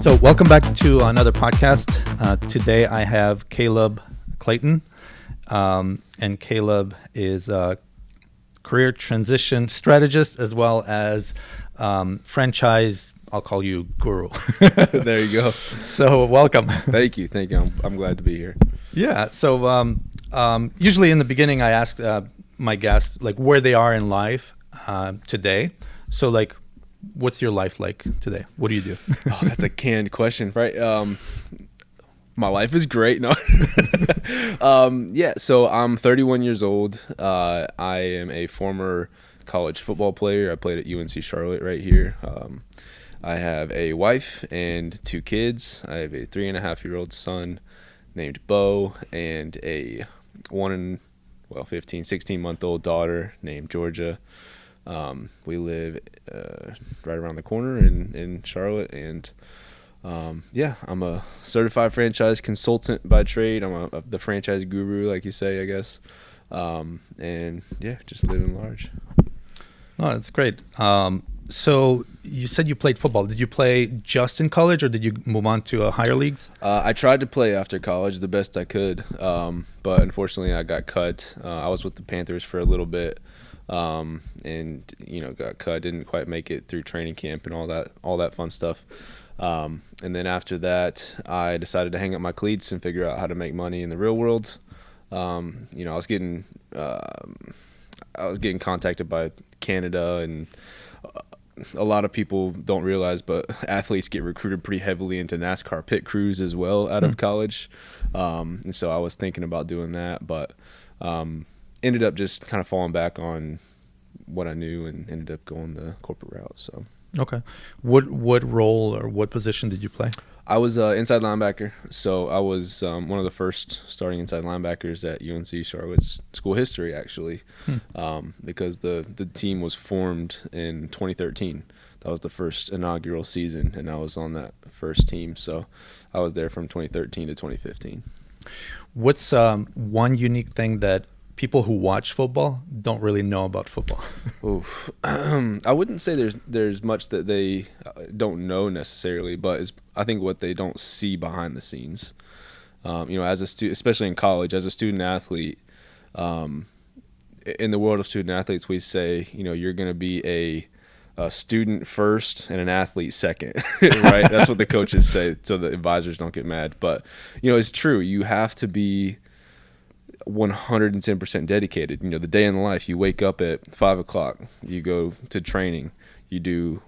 So welcome back to another podcast. Today I have Caleb Clayton, and Caleb is a career transition strategist as well as franchise, I'll call you guru. There you go. So welcome. Thank you. I'm glad to be here. Yeah. So usually in the beginning I ask my guests like where they are in life today. So like, what's your life like today? What do you do? Oh, that's a canned question, right? My life is great. No. So I'm 31 years old. I am a former college football player. I played at UNC Charlotte right here. I have a wife and 2 kids. I have a 3.5-year-old son named Bo and a 16-month-old daughter named Georgia. We live right around the corner in Charlotte, and I'm a certified franchise consultant by trade. I'm the franchise guru, like you say, I guess. Just living large. Oh, that's great. So you said you played football. Did you play just in college, or did you move on to higher leagues? I tried to play after college the best I could, but unfortunately I got cut. I was with the Panthers for a little bit. Got cut, didn't quite make it through training camp and all that fun stuff. And then after that, I decided to hang up my cleats and figure out how to make money in the real world. I was getting contacted by Canada, and a lot of people don't realize, but athletes get recruited pretty heavily into NASCAR pit crews as well out of college. And so I was thinking about doing that, but ended up just kind of falling back on what I knew and ended up going the corporate route. So okay, what role or what position did you play? I was inside linebacker. So I was one of the first starting inside linebackers at UNC Charlotte's school history, actually, because the team was formed in 2013. That was the first inaugural season, and I was on that first team. So I was there from 2013 to 2015. What's one unique thing that people who watch football don't really know about football? Oof. I wouldn't say there's much that they don't know necessarily, but I think what they don't see behind the scenes. As a student, especially in college, as a student athlete, in the world of student athletes, we say, you're going to be a student first and an athlete second, right? That's what the coaches say, so the advisors don't get mad. But it's true. You have to be 110% dedicated. The day in the life, you wake up at 5 o'clock, you go to training, you do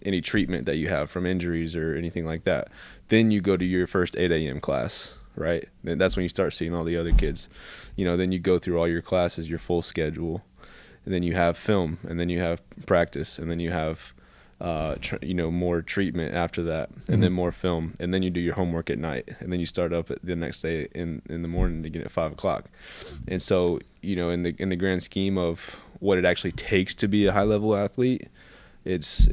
any treatment that you have from injuries or anything like that. Then you go to your first 8 a.m. class, right? And that's when you start seeing all the other kids. Then you go through all your classes, your full schedule, and then you have film, and then you have practice, and then you have more treatment after that, and then more film, and then you do your homework at night, and then you start up at the next day in the morning again at 5 o'clock. And so, in the grand scheme of what it actually takes to be a high level athlete, it's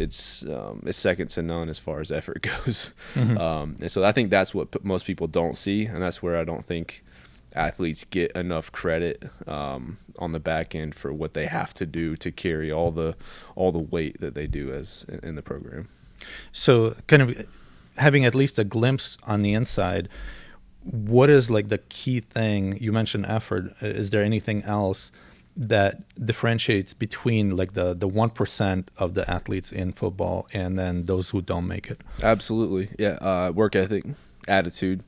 second to none as far as effort goes. And so I think that's what most people don't see, and that's where I don't think athletes get enough credit on the back end for what they have to do to carry all the weight that they do as in the program. So kind of having at least a glimpse on the inside, what is like the key thing? You mentioned effort. Is there anything else that differentiates between like the 1% of the athletes in football and then those who don't make it? Absolutely. Yeah. Work ethic, attitude.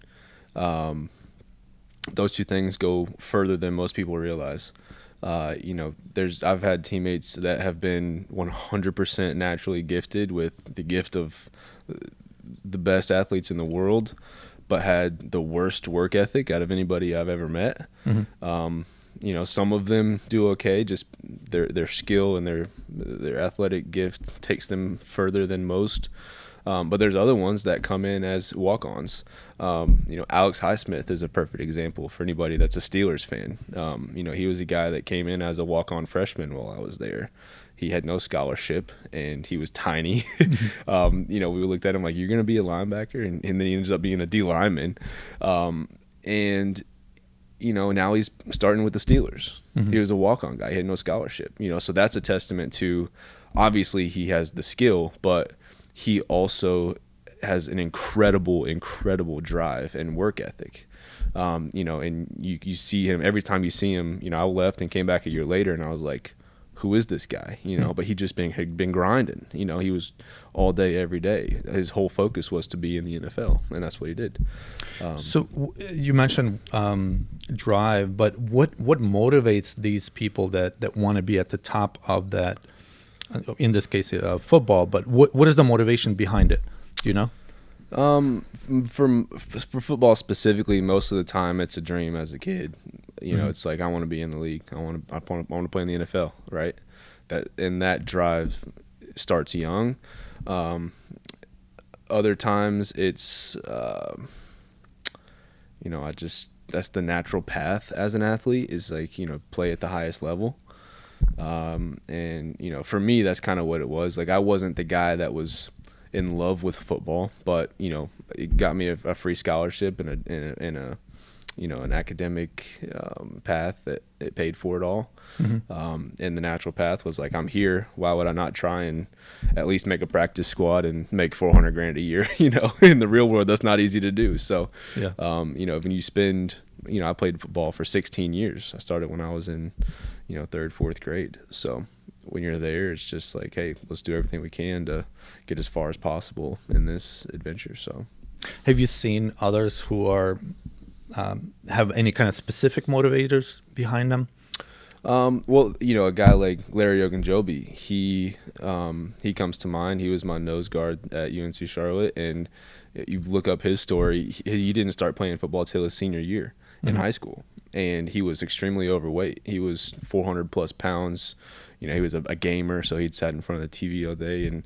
Those two things go further than most people realize. I've had teammates that have been 100% naturally gifted with the gift of the best athletes in the world, but had the worst work ethic out of anybody I've ever met. Some of them do okay, just their skill and their athletic gift takes them further than most. But there's other ones that come in as walk-ons. Alex Highsmith is a perfect example for anybody that's a Steelers fan. He was a guy that came in as a walk-on freshman while I was there. He had no scholarship, and he was tiny. We looked at him like, you're going to be a linebacker? And then he ends up being a D lineman. Now he's starting with the Steelers. He was a walk-on guy. He had no scholarship. So that's a testament to, obviously, he has the skill, but he also has an incredible drive and work ethic. You know, and you see him every time you see him. You know, I left and came back a year later, and I was like, who is this guy? You know, but he just had been grinding. You know, he was all day, every day. His whole focus was to be in the NFL, and that's what he did. So you mentioned drive, but what motivates these people that want to be at the top of that? In this case, football. But what is the motivation behind it? Do you know? For football specifically, most of the time it's a dream as a kid. You know, it's like, I want to be in the league. I want to play in the NFL, right? That drive starts young. Other times it's, you know, that's the natural path as an athlete, is like, you know, play at the highest level. And, you know, for me, that's kind of what it was. Like, I wasn't the guy that was in love with football, but, you know, it got me a free scholarship and a you know, an academic path that it paid for it all. And the natural path was like, I'm here. Why would I not try and at least make a practice squad and make $400,000 a year? You know, in the real world, that's not easy to do. So, you know, when you spend, you know, I played football for 16 years. I started when I was in, you know, 3rd, 4th grade. So when you're there, it's just like, hey, let's do everything we can to get as far as possible in this adventure. So, have you seen others who are have any kind of specific motivators behind them? Well, you know, a guy like Larry Ogunjobi, he comes to mind. He was my nose guard at UNC Charlotte, and you look up his story. He didn't start playing football till his senior year in high school, and he was extremely overweight. He was 400 plus pounds. You know, he was a gamer, so he'd sat in front of the TV all day, and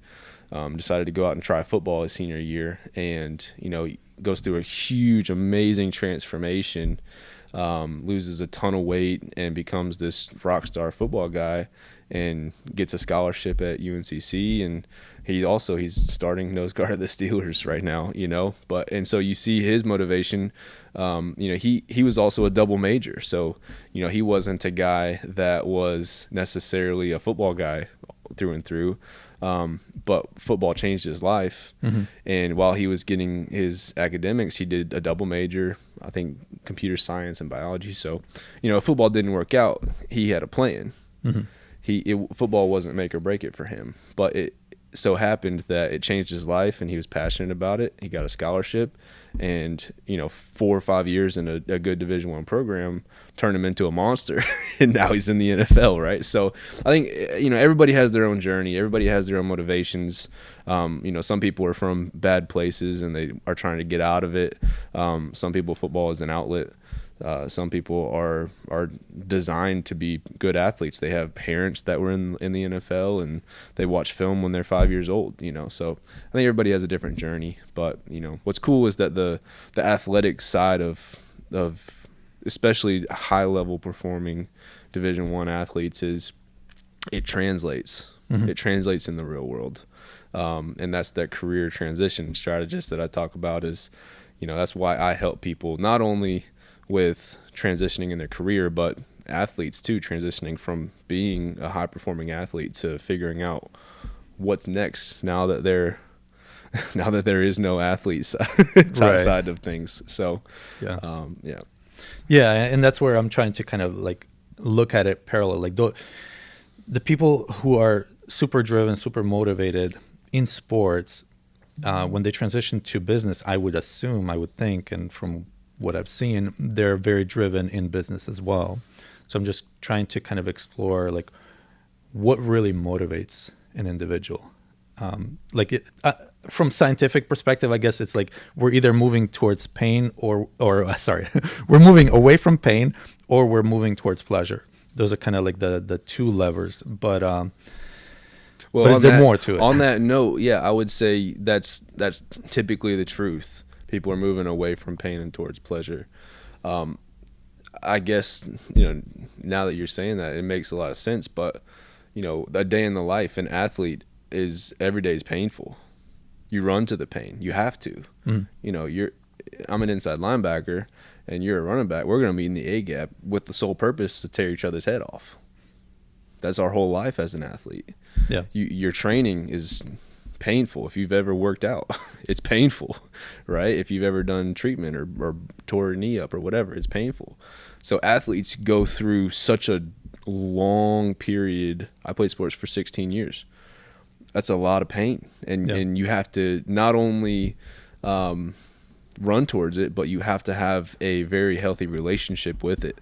decided to go out and try football his senior year, and, you know, he goes through a huge, amazing transformation, loses a ton of weight, and becomes this rock star football guy, and gets a scholarship at UNCC, and he's starting nose guard at the Steelers right now, you know. And so you see his motivation. You know, he was also a double major, so, you know, he wasn't a guy that was necessarily a football guy through and through. But football changed his life. And while he was getting his academics, he did a double major, I think computer science and biology. So, you know, if football didn't work out, he had a plan. Football wasn't make or break it for him, but it so happened that it changed his life, and he was passionate about it. He got a scholarship, and, you know, 4 or 5 years in a good Division I program turned him into a monster, and now he's in the NFL, right? So I think, you know, everybody has their own journey. Everybody has their own motivations. You know, some people are from bad places and they are trying to get out of it. Some people, football is an outlet. Some people are designed to be good athletes. They have parents that were in the NFL, and they watch film when they're 5 years old, you know. So I think everybody has a different journey. But, you know, what's cool is that the athletic side of especially high level performing Division I athletes is it translates. It translates in the real world. And that's that career transition strategist that I talk about. Is, you know, that's why I help people not only with transitioning in their career, but athletes too, transitioning from being a high performing athlete to figuring out what's next now that there is no athletes outside of things. So yeah, and that's where I'm trying to kind of like look at it parallel. Like the people who are super driven, super motivated in sports, when they transition to business, I would think, and from what I've seen, they're very driven in business as well. So I'm just trying to kind of explore like what really motivates an individual. From scientific perspective, I guess it's like we're either moving towards pain or we're moving away from pain, or we're moving towards pleasure. Those are kind of like the two levers. But is there more to it? On that note, yeah, I would say that's typically the truth. People are moving away from pain and towards pleasure. I guess, you know, now that you're saying that, it makes a lot of sense. But, you know, a day in the life, an athlete is every day is painful. You run to the pain. You have to. You know, I'm an inside linebacker, and you're a running back. We're going to be in the A gap with the sole purpose to tear each other's head off. That's our whole life as an athlete. Yeah. Your training is painful. If you've ever worked out, it's painful, right? If you've ever done treatment or tore a knee up or whatever, it's painful. So athletes go through such a long period. I played sports for 16 years. That's a lot of pain. And you have to not only run towards it, but you have to have a very healthy relationship with it.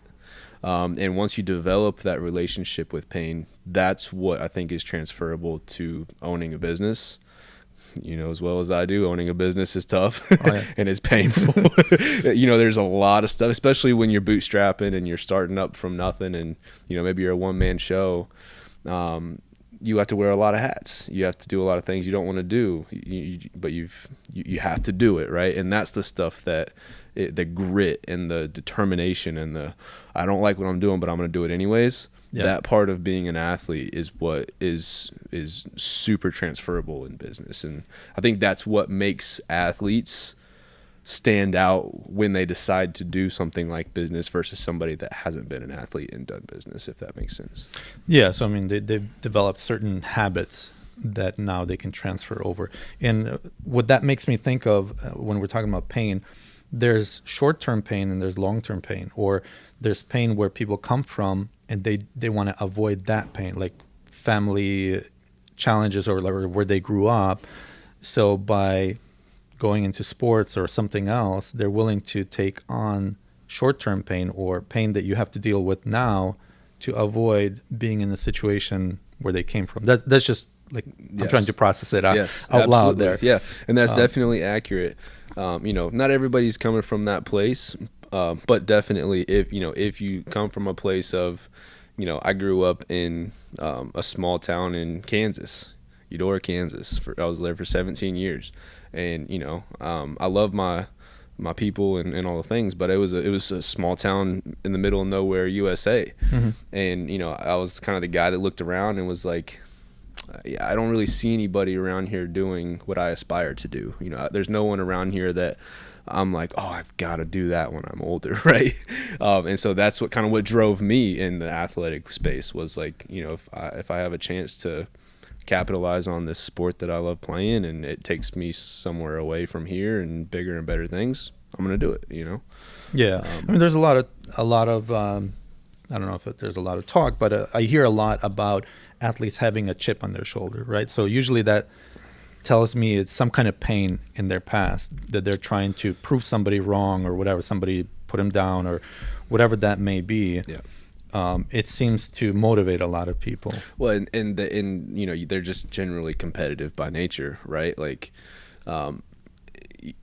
And once you develop that relationship with pain, that's what I think is transferable to owning a business. You know, as well as I do, owning a business is tough and it's painful. You know, there's a lot of stuff, especially when you're bootstrapping and you're starting up from nothing and, you know, maybe you're a one-man show. You have to wear a lot of hats. You have to do a lot of things you don't want to do, but you have to do it, right? And that's the stuff that the grit and the determination and the I don't like what I'm doing, but I'm going to do it anyways. Yeah. That part of being an athlete is what is super transferable in business, and I think that's what makes athletes stand out when they decide to do something like business versus somebody that hasn't been an athlete and done business, if that makes sense. Yeah, so I mean, they've developed certain habits that now they can transfer over. And what that makes me think of when we're talking about pain, there's short-term pain and there's long-term pain, or there's pain where people come from and they want to avoid that pain, like family challenges or where they grew up. So by going into sports or something else, they're willing to take on short-term pain or pain that you have to deal with now to avoid being in the situation where they came from. That's just like, I'm trying to process it out loud there. Yeah, and that's definitely accurate. You know, not everybody's coming from that place, but definitely if you come from a place of, you know, I grew up in a small town in Kansas, Eudora, Kansas. I was there for 17 years. And, you know, I love my people and all the things, but it was a small town in the middle of nowhere, USA. Mm-hmm. And, you know, I was kind of the guy that looked around and was like, yeah, I don't really see anybody around here doing what I aspire to do. You know, there's no one around here that I'm like, oh, I've got to do that when I'm older, right? And so that's what drove me in the athletic space was like, you know, if I have a chance to capitalize on this sport that I love playing and it takes me somewhere away from here and bigger and better things, I'm going to do it, you know? Yeah. I mean, there's a lot of I don't know if there's a lot of talk, but I hear a lot about athletes having a chip on their shoulder, right? So usually that tells me it's some kind of pain in their past that they're trying to prove somebody wrong or whatever, somebody put them down or whatever that may be. Yeah. It seems to motivate a lot of people. Well, and you know, they're just generally competitive by nature, right? Like,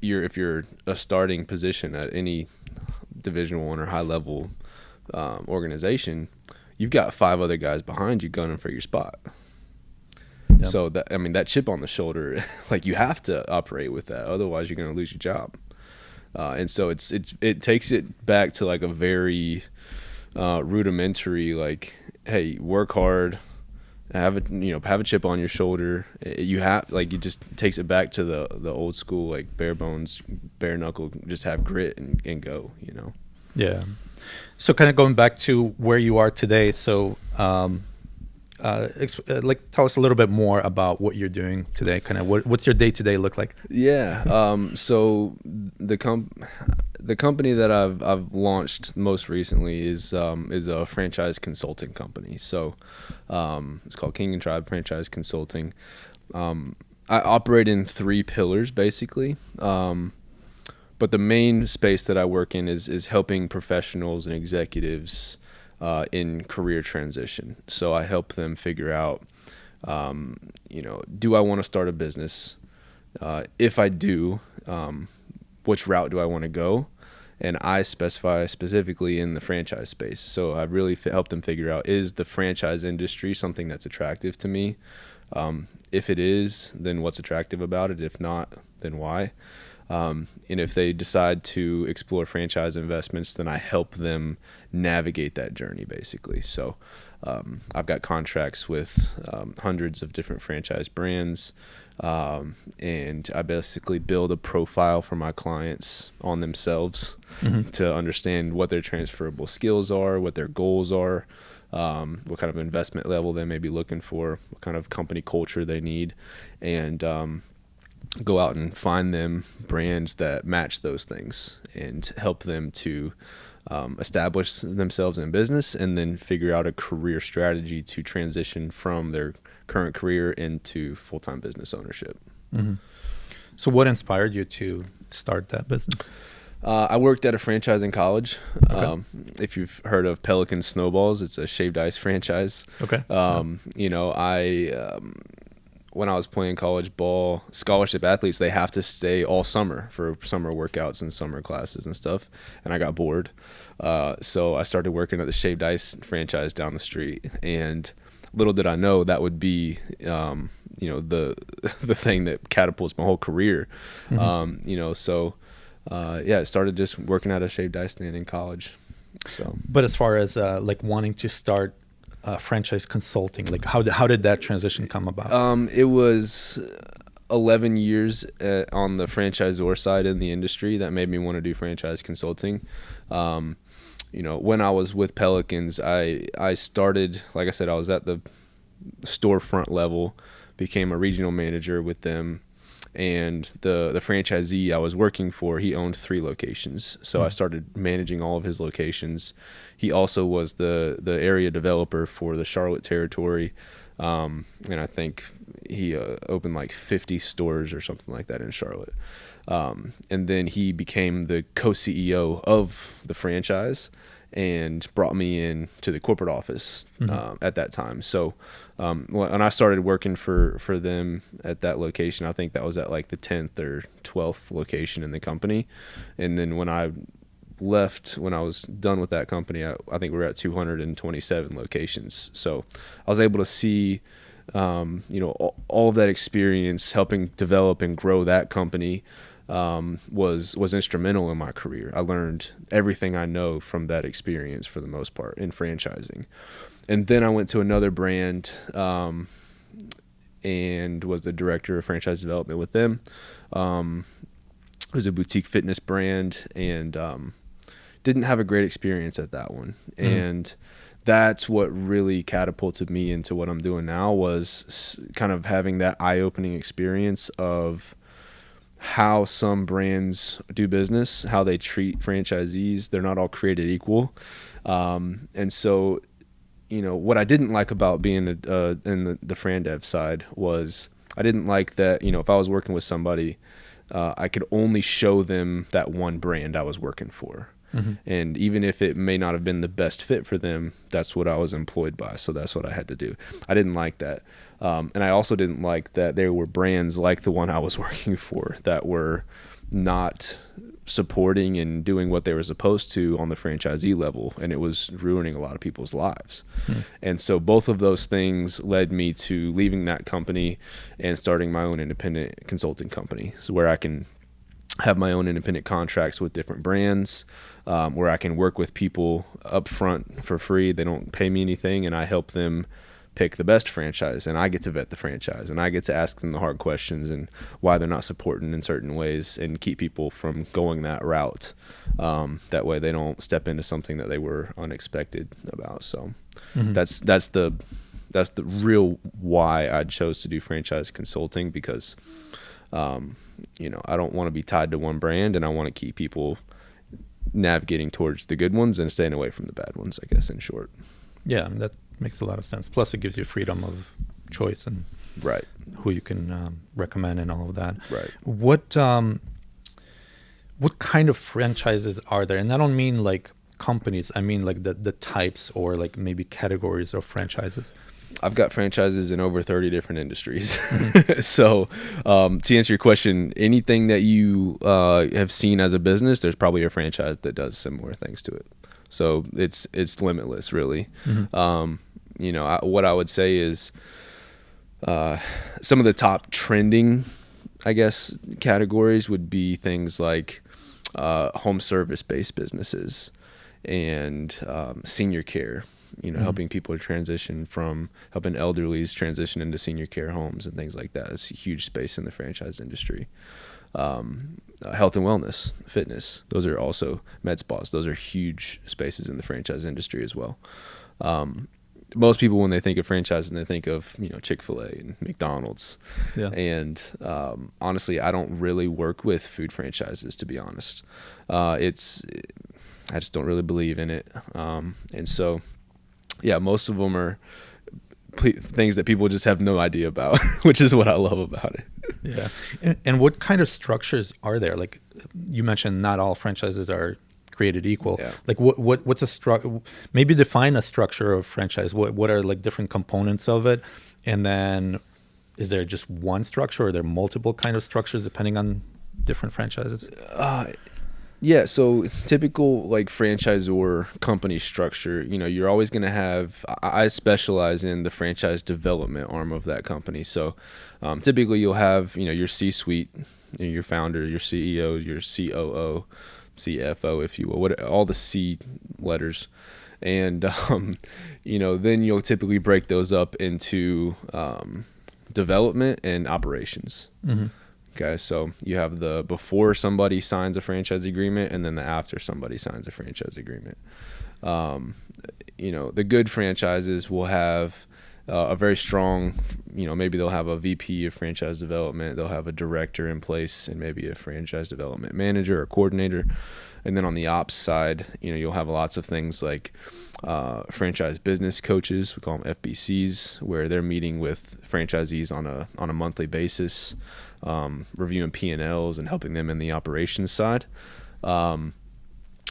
if you're a starting position at any Division I or high level organization, you've got 5 other guys behind you gunning for your spot. Yep. So that chip on the shoulder, like you have to operate with that, otherwise you're going to lose your job. And so it takes it back to like a very rudimentary, like, hey, work hard, have a chip on your shoulder. It just takes it back to the old school, like bare bones, bare knuckle, just have grit and go, you know? Yeah. So kind of going back to where you are today. So, tell us a little bit more about what you're doing today. Kind of what's your day-to-day look like? Yeah. So the company that I've launched most recently is a franchise consulting company. So it's called King and Tribe Franchise Consulting. I operate in 3 pillars basically. But the main space that I work in is helping professionals and executives in career transition. So I help them figure out, do I want to start a business? If I do, which route do I want to go? And I specify specifically in the franchise space. So I really help them figure out, is the franchise industry something that's attractive to me? If it is, then what's attractive about it? If not, then why? And if they decide to explore franchise investments, then I help them navigate that journey, basically. So I've got contracts with hundreds of different franchise brands, and I basically build a profile for my clients on themselves to understand what their transferable skills are, what their goals are, what kind of investment level they may be looking for, what kind of company culture they need, and go out and find them brands that match those things and help them to establish themselves in business, and then figure out a career strategy to transition from their current career into full-time business ownership. Mm-hmm. So what inspired you to start that business? I worked at a franchise in college. Okay. If you've heard of Pelican Snowballs, it's a shaved ice franchise. Okay. You know, when I was playing college ball, scholarship athletes, they have to stay all summer for summer workouts and summer classes and stuff. And I got bored. So I started working at the shaved ice franchise down the street. And little did I know that would be, you know, the thing that catapults my whole career. Mm-hmm. You know, so yeah, I started just working at a shaved ice stand in college. So, But as far as like wanting to start franchise consulting, like how did that transition come about? it was 11 years on the franchisor side in the industry that made me want to do franchise consulting. You know, when I was with Pelicans, I started, like I said, I was at the storefront level, became a regional manager with them, and the franchisee I was working for, he owned 3 locations. So I started managing all of his locations. He also was the area developer for the Charlotte territory. And I think he opened like 50 stores or something like that in Charlotte. And then he became the co-CEO of the franchise and brought me in to the corporate office at that time. So when I started working for them at that location, I think that was at like the 10th or 12th location in the company. And then when I left, when I was done with that company, I think we were at 227 locations. So I was able to see, you know, all of that experience helping develop and grow that company was instrumental in my career. I learned everything I know from that experience for the most part in franchising. And then I went to another brand and was the director of franchise development with them. It was a boutique fitness brand, and didn't have a great experience at that one. And that's what really catapulted me into what I'm doing now, was kind of having that eye-opening experience of how some brands do business, how they treat franchisees. They're not all created equal. And so, you know, what I didn't like about being in the Fran Dev side was I didn't like that, you know, if I was working with somebody, I could only show them that one brand I was working for. And even if it may not have been the best fit for them, that's what I was employed by. So that's what I had to do. I didn't like that. And I also didn't like that there were brands like the one I was working for that were not supporting and doing what they were supposed to on the franchisee level. And it was ruining a lot of people's lives. And so both of those things led me to leaving that company and starting my own independent consulting company. So where I can have my own independent contracts with different brands, where I can work with people up front for free. They don't pay me anything, and I help them pick the best franchise, and I get to vet the franchise, and I get to ask them the hard questions and why they're not supporting in certain ways, and keep people from going that route. That way they don't step into something that they were unexpected about. So that's the real why I chose to do franchise consulting, because you know, I don't want to be tied to one brand, and I want to keep people navigating towards the good ones and staying away from the bad ones, I guess, in short. Yeah, that makes a lot of sense. Plus, it gives you freedom of choice and Right. who you can recommend and all of that. Right. What kind of franchises are there? And I don't mean like companies. I mean like the types, or like maybe categories of franchises. I've got franchises in over 30 different industries. So to answer your question, anything that you have seen as a business, there's probably a franchise that does similar things to it. So it's limitless, really. You know, what I would say is some of the top trending, I guess, categories would be things like home service-based businesses and senior care. You know, helping people transition from helping elderlies transition into senior care homes and things like that. It's a huge space in the franchise industry. Health and wellness, fitness, those are also med spas. Those are huge spaces in the franchise industry as well. most people, when they think of franchising, they think of, Chick-fil-A and McDonald's. Yeah. And honestly, I don't really work with food franchises, to be honest. I just don't really believe in it. And so, yeah, most of them are things that people just have no idea about, which is what I love about it. Yeah. And what kind of structures are there? Like you mentioned, not all franchises are created equal. Yeah. Like what's a structure? Maybe define a structure of franchise. What are like different components of it? And then is there just one structure, or are there multiple kind of structures depending on different franchises? Yeah, so typical like franchisor company structure, you're always going to have, I specialize in the franchise development arm of that company. So typically you'll have, your C-suite, your founder, your CEO, your COO, CFO, if you will, all the C letters. And, then you'll typically break those up into development and operations. Mm-hmm. Okay, so you have the before somebody signs a franchise agreement, and then the after somebody signs a franchise agreement. The good franchises will have a very strong, maybe they'll have a VP of franchise development, they'll have a director in place, and maybe a franchise development manager or coordinator. And then on the ops side, you'll have lots of things like franchise business coaches, we call them FBCs, where they're meeting with franchisees on a monthly basis, reviewing P&Ls and helping them in the operations side. Then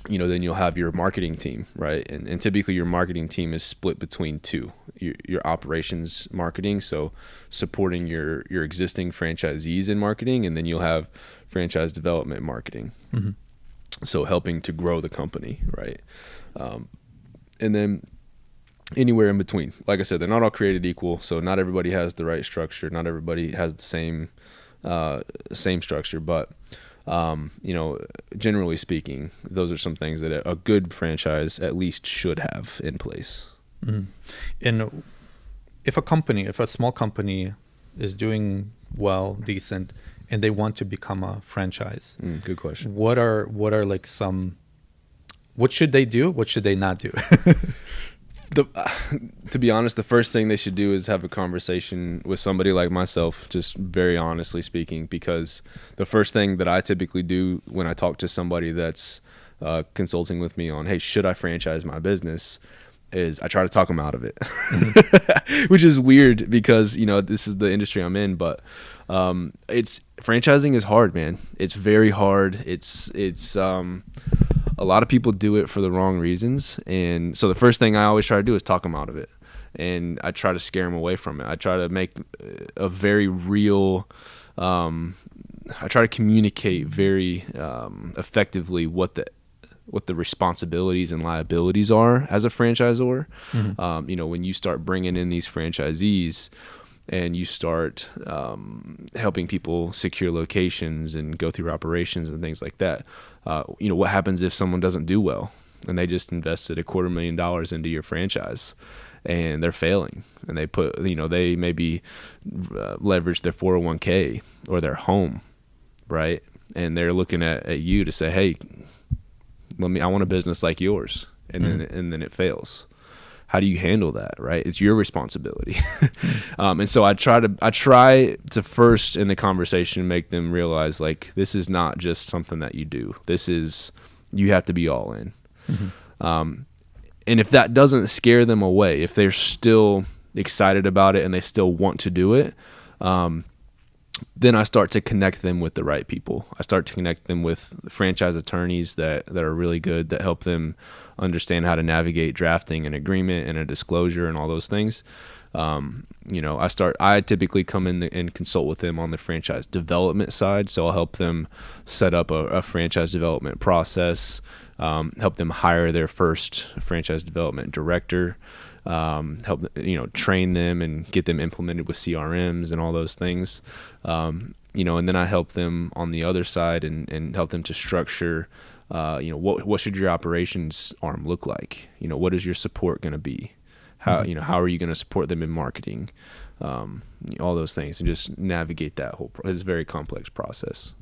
you'll have your marketing team, right? And typically your marketing team is split between two. Your operations marketing, so supporting your existing franchisees in marketing, and then you'll have franchise development marketing. Mm-hmm. So helping to grow the company, right? And then anywhere in between. Like I said, they're not all created equal, so not everybody has the right structure. Not everybody has the same structure, but generally speaking, those are some things that a good franchise at least should have in place. Mm-hmm. And if a small company is doing well, decent, and they want to become a franchise, good question. What are like what should they do? What should they not do? To be honest, the first thing they should do is have a conversation with somebody like myself, just very honestly speaking, because the first thing that I typically do when I talk to somebody that's consulting with me on, hey, should I franchise my business, is I try to talk them out of it, mm-hmm. Which is weird because, this is the industry I'm in, but franchising is hard, man. It's very hard. It's a lot of people do it for the wrong reasons. And so the first thing I always try to do is talk them out of it. And I try to scare them away from it. I try to make a very real, I try to communicate very effectively what the responsibilities and liabilities are as a franchisor. Mm-hmm. When you start bringing in these franchisees and you start helping people secure locations and go through operations and things like that, what happens if someone doesn't do well and they just invested $250,000 into your franchise and they're failing, and they put, they maybe leverage their 401k or their home, right? And they're looking at you to say, hey, I want a business like yours, and then it fails. How do you handle that, right? It's your responsibility. And so I try to first in the conversation make them realize, like, this is not just something that you do. You have to be all in. Mm-hmm. And if that doesn't scare them away, if they're still excited about it and they still want to do it, then I start to connect them with the right people. I start to connect them with franchise attorneys that are really good, that help them understand how to navigate drafting an agreement and a disclosure and all those things. I typically come in and consult with them on the franchise development side. So I'll help them set up a franchise development process, help them hire their first franchise development director, help train them and get them implemented with CRMs and all those things. And then I help them on the other side and help them to structure, what should your operations arm look like? What is your support going to be? How are you going to support them in marketing? All those things, and just navigate that whole. It's a very complex process.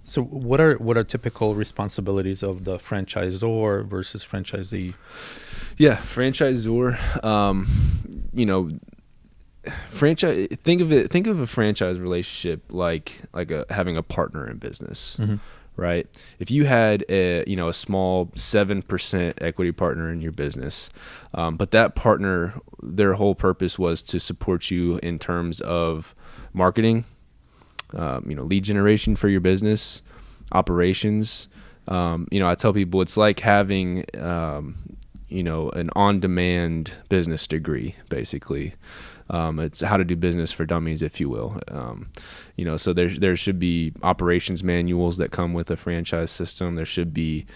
So what are typical responsibilities of the franchisor versus franchisee? Yeah, franchisor. Franchise. Think of a franchise relationship like having a partner in business. Mm-hmm. Right? If you had a small 7% equity partner in your business, but that partner, their whole purpose was to support you in terms of marketing, lead generation for your business, operations. I tell people it's like having, an on-demand business degree, basically. It's how to do business for dummies, if you will. So there should be operations manuals that come with a franchise system. There should be,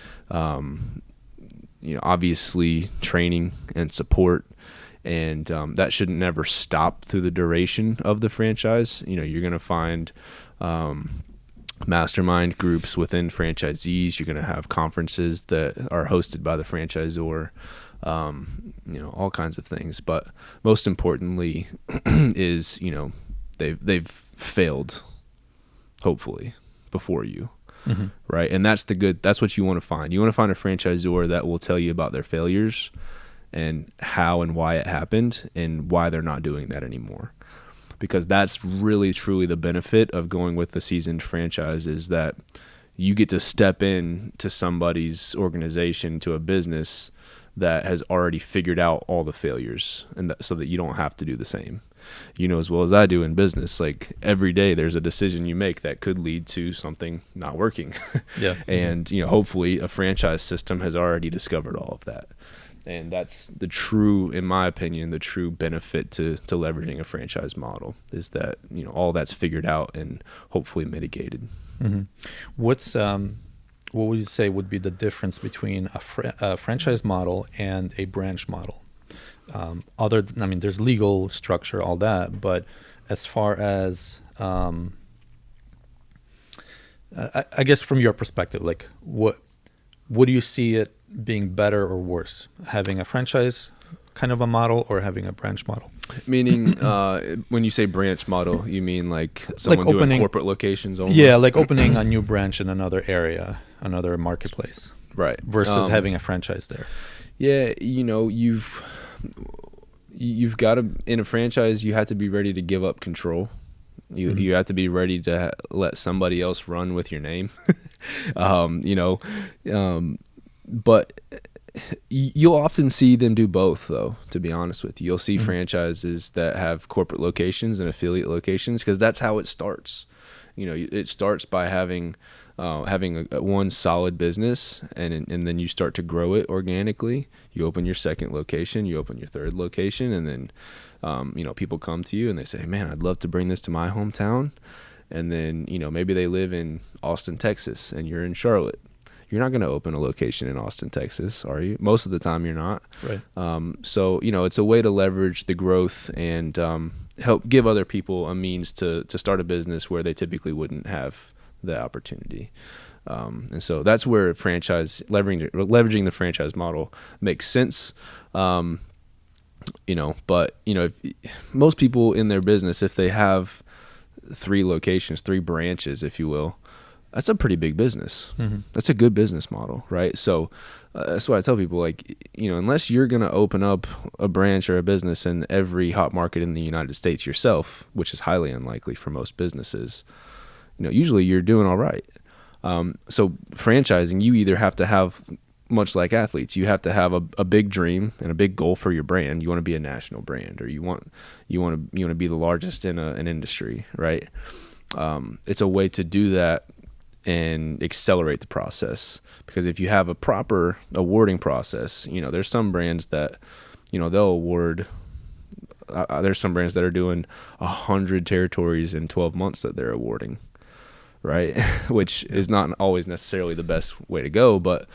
obviously training and support, and that should never stop through the duration of the franchise. You're going to find mastermind groups within franchisees. You're going to have conferences that are hosted by the franchisor. All kinds of things, but most importantly is, they've failed, hopefully, before you. Mm-hmm. Right. And that's what you want to find. You want to find a franchisor that will tell you about their failures and how and why it happened and why they're not doing that anymore. Because that's really, truly the benefit of going with a seasoned franchise, is that you get to step in to somebody's organization, to a business that has already figured out all the failures, and so that you don't have to do the same. As well as I do in business, like every day there's a decision you make that could lead to something not working. Yeah. And hopefully a franchise system has already discovered all of that. And that's in my opinion, the true benefit to leveraging a franchise model, is that all that's figured out and hopefully mitigated. Mm-hmm. What would you say would be the difference between a franchise model and a branch model? There's legal structure, all that, but as far as, I guess from your perspective, like what do you see it being better or worse, having a franchise kind of a model or having a branch model? Meaning, when you say branch model, you mean like someone doing corporate locations only? Yeah, like opening a new branch in another area, another marketplace. Right. Versus having a franchise there. Yeah, you've got to, in a franchise, you have to be ready to give up control. You have to be ready to let somebody else run with your name. But you'll often see them do both, though, to be honest with you. You'll see franchises that have corporate locations and affiliate locations, because that's how it starts. It starts by having one solid business, and then you start to grow it organically. You open your second location, you open your third location, and then people come to you and they say, man, I'd love to bring this to my hometown. And then maybe they live in Austin, Texas, and you're in Charlotte. You're not going to open a location in Austin, Texas, are you? Most of the time you're not. Right. So it's a way to leverage the growth and help give other people a means to start a business where they typically wouldn't have the opportunity. And so that's where leveraging the franchise model makes sense. But if, most people in their business, if they have 3 locations, 3 branches, if you will, that's a pretty big business. Mm-hmm. That's a good business model, right? So that's why I tell people, unless you're going to open up a branch or a business in every hot market in the United States yourself, which is highly unlikely for most businesses, usually you're doing all right. So franchising, you either have to have, much like athletes, you have to have a big dream and a big goal for your brand. You want to be a national brand, or you want to be the largest in an industry, right? It's a way to do that and accelerate the process, because if you have a proper awarding process, there's some brands that, they'll award. There's some brands that are doing 100 territories in 12 months that they're awarding, right? Which is not always necessarily the best way to go, but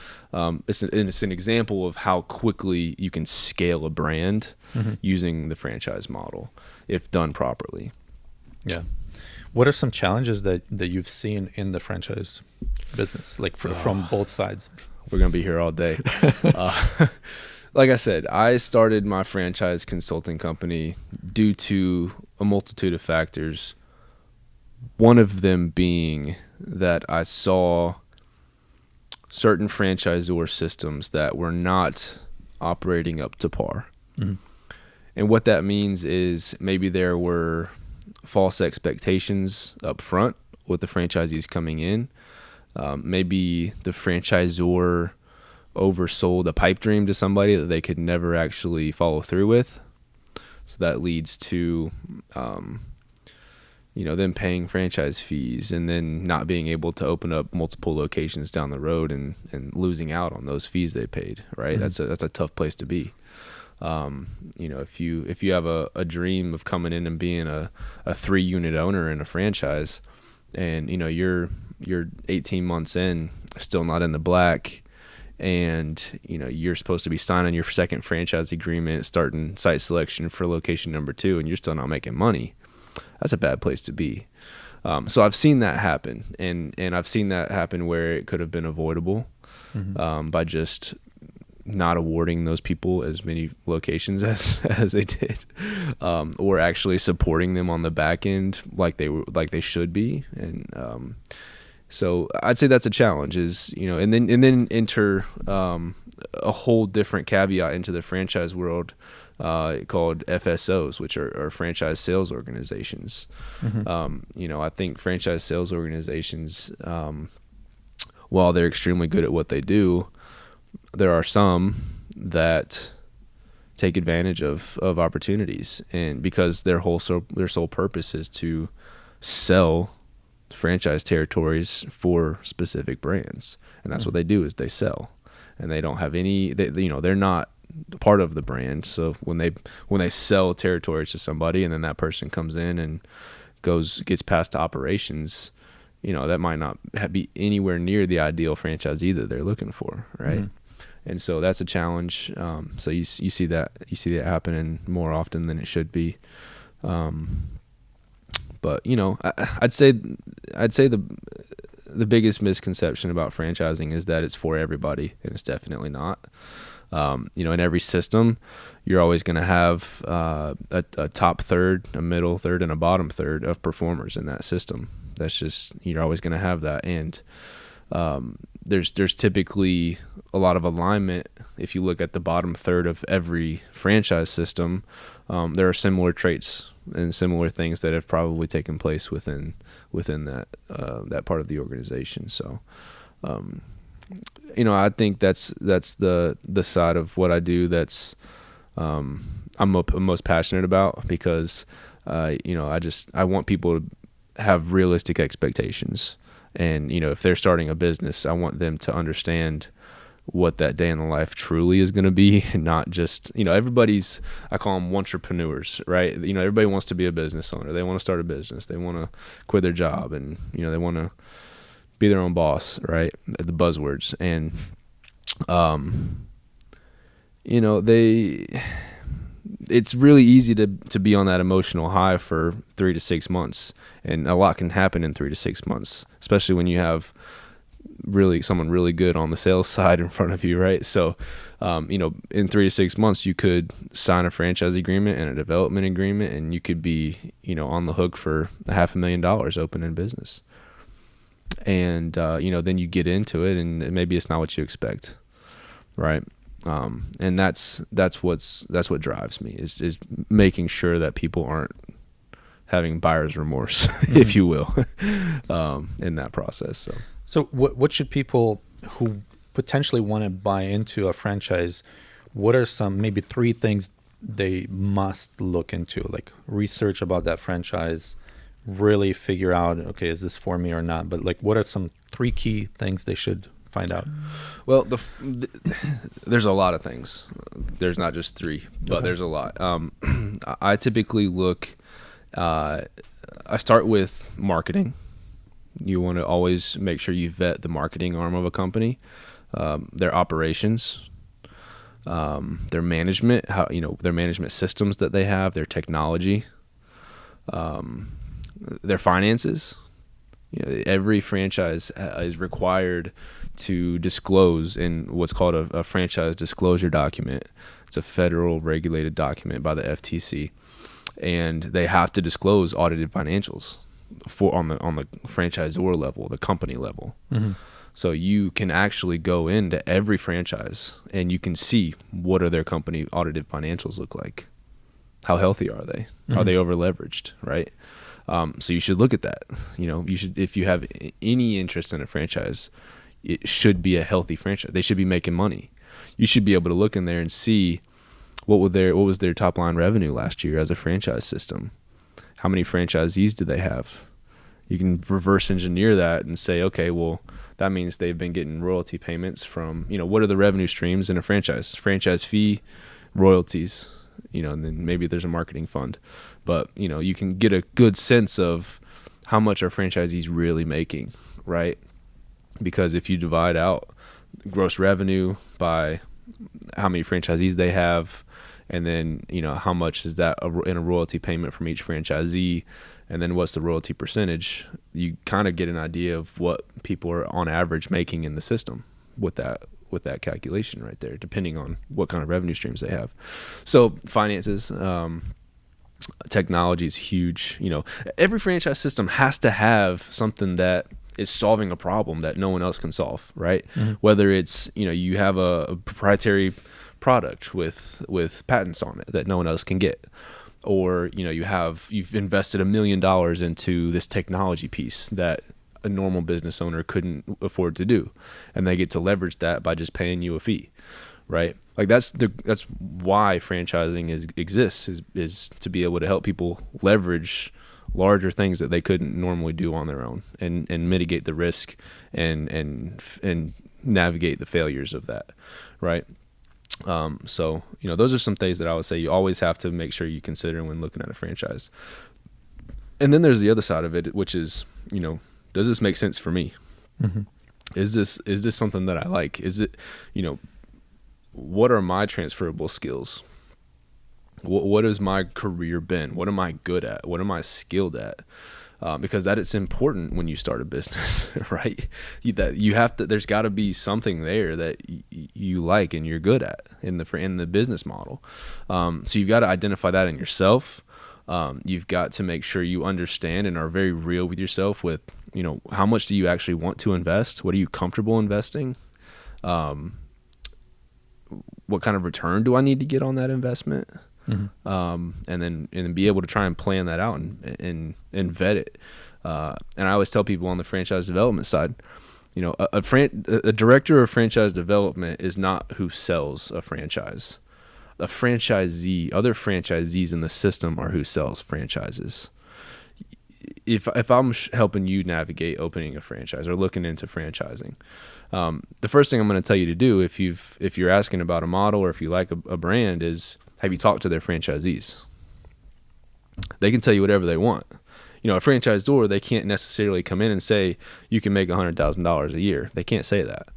it's an example of how quickly you can scale a brand using the franchise model if done properly. Yeah. What are some challenges that you've seen in the franchise business, from both sides? We're going to be here all day. like I said, I started my franchise consulting company due to a multitude of factors. One of them being that I saw certain franchisor systems that were not operating up to par. Mhm. And what that means is maybe there were false expectations up front with the franchisees coming in. Maybe the franchisor oversold a pipe dream to somebody that they could never actually follow through with. So that leads to, them paying franchise fees and then not being able to open up multiple locations down the road and losing out on those fees they paid. Right. Mhm. That's a tough place to be. If you have a dream of coming in and being a 3-unit owner in a franchise, and you're 18 months in, still not in the black, and you're supposed to be signing your second franchise agreement, starting site selection for location number 2, and you're still not making money, that's a bad place to be. So I've seen that happen, and I've seen that happen where it could have been avoidable by just not awarding those people as many locations as they did, or actually supporting them on the back end like they should be. And so I'd say that's a challenge, is and then enter a whole different caveat into the franchise world called FSOs, which are franchise sales organizations. I think franchise sales organizations, while they're extremely good at what they do, there are some that take advantage of opportunities, and because their sole purpose is to sell franchise territories for specific brands, and that's what they do, is they sell, and they don't have they're not part of the brand. So when they sell territories to somebody, and then that person comes in and gets past to operations, that might not be anywhere near the ideal franchisee that they're looking for, right? And so that's a challenge. So you see that happening more often than it should be. But I'd say the biggest misconception about franchising is that it's for everybody, and it's definitely not. In every system, you're always going to have a top third, a middle third, and a bottom third of performers in that system. That's just, you're always going to have that. And there's typically a lot of alignment. If you look at the bottom third of every franchise system, there are similar traits and similar things that have probably taken place within that part of the organization. So, I think that's the side of what I do that's I'm most passionate about, because I want people to have realistic expectations. And, if they're starting a business, I want them to understand what that day in the life truly is going to be, and not just, everybody's, I call them entrepreneurs, right? Everybody wants to be a business owner. They want to start a business. They want to quit their job, and, they want to be their own boss, right? The buzzwords. And, it's really easy to be on that emotional high for 3 to 6 months, and a lot can happen in 3 to 6 months, especially when you have someone really good on the sales side in front of you, right? So, in 3 to 6 months, you could sign a franchise agreement and a development agreement, and you could be, on the hook for $500,000 opening business. And, then you get into it, and maybe it's not what you expect, right? And that's what drives me, is making sure that people aren't having buyer's remorse, if you will, in that process. So what should people who potentially want to buy into a franchise, what are some, maybe 3 things they must look into, like research about that franchise, really figure out, okay, is this for me or not? But like, what are some 3 key things they should find out? Well, there's a lot of things. There's not just 3, but there's a lot. I typically I start with marketing. You want to always make sure you vet the marketing arm of a company, their operations, their management, their management systems that they have, their technology, their finances, Every franchise is required to disclose in what's called a franchise disclosure document. It's a federal regulated document by the FTC, and they have to disclose audited financials on the franchisor level, the company level. Mm-hmm. So you can actually go into every franchise and you can see what are their company audited financials look like. How healthy are they? Mm-hmm. Are they over leveraged, right? So you should look at that. You should, if you have any interest in a franchise, it should be a healthy franchise. They should be making money. You should be able to look in there and see what was their top line revenue last year as a franchise system. How many franchisees do they have? You can reverse engineer that and say, okay, well, that means they've been getting royalty payments from, what are the revenue streams in a franchise fee, royalties, and then maybe there's a marketing fund. But, you can get a good sense of how much are franchisees really making, right? Because if you divide out gross revenue by how many franchisees they have, and then, how much is that in a royalty payment from each franchisee, and then what's the royalty percentage, you kind of get an idea of what people are on average making in the system with that calculation right there, depending on what kind of revenue streams they have. So finances, technology is huge. Every franchise system has to have something that is solving a problem that no one else can solve, right? Mm-hmm. Whether it's, you have a proprietary product with patents on it that no one else can get, or you've invested $1 million into this technology piece that a normal business owner couldn't afford to do, and they get to leverage that by just paying you a fee, right? Like that's why franchising exists is to be able to help people leverage larger things that they couldn't normally do on their own, and mitigate the risk and navigate the failures of that, right? So those are some things that I would say you always have to make sure you consider when looking at a franchise. And then there's the other side of it, which is, does this make sense for me? Mm-hmm. Is this something that I like? Is it, what are my transferable skills? What has my career been? What am I good at? What am I skilled at? Because that it's important when you start a business, right? There's got to be something there that you like and you're good at in the business model. So you've got to identify that in yourself. You've got to make sure you understand and are very real with yourself with, how much do you actually want to invest? What are you comfortable investing? What kind of return do I need to get on that investment? Mm-hmm. And then be able to try and plan that out and vet it. And I always tell people on the franchise development side, a director of franchise development is not who sells a franchise. Other franchisees in the system are who sells franchises. If I'm helping you navigate opening a franchise or looking into franchising, the first thing I'm going to tell you to do if you're asking about a model or if you like a brand is, have you talked to their franchisees? They can tell you whatever they want. A franchisor, they can't necessarily come in and say you can make $100,000 a year. They can't say that.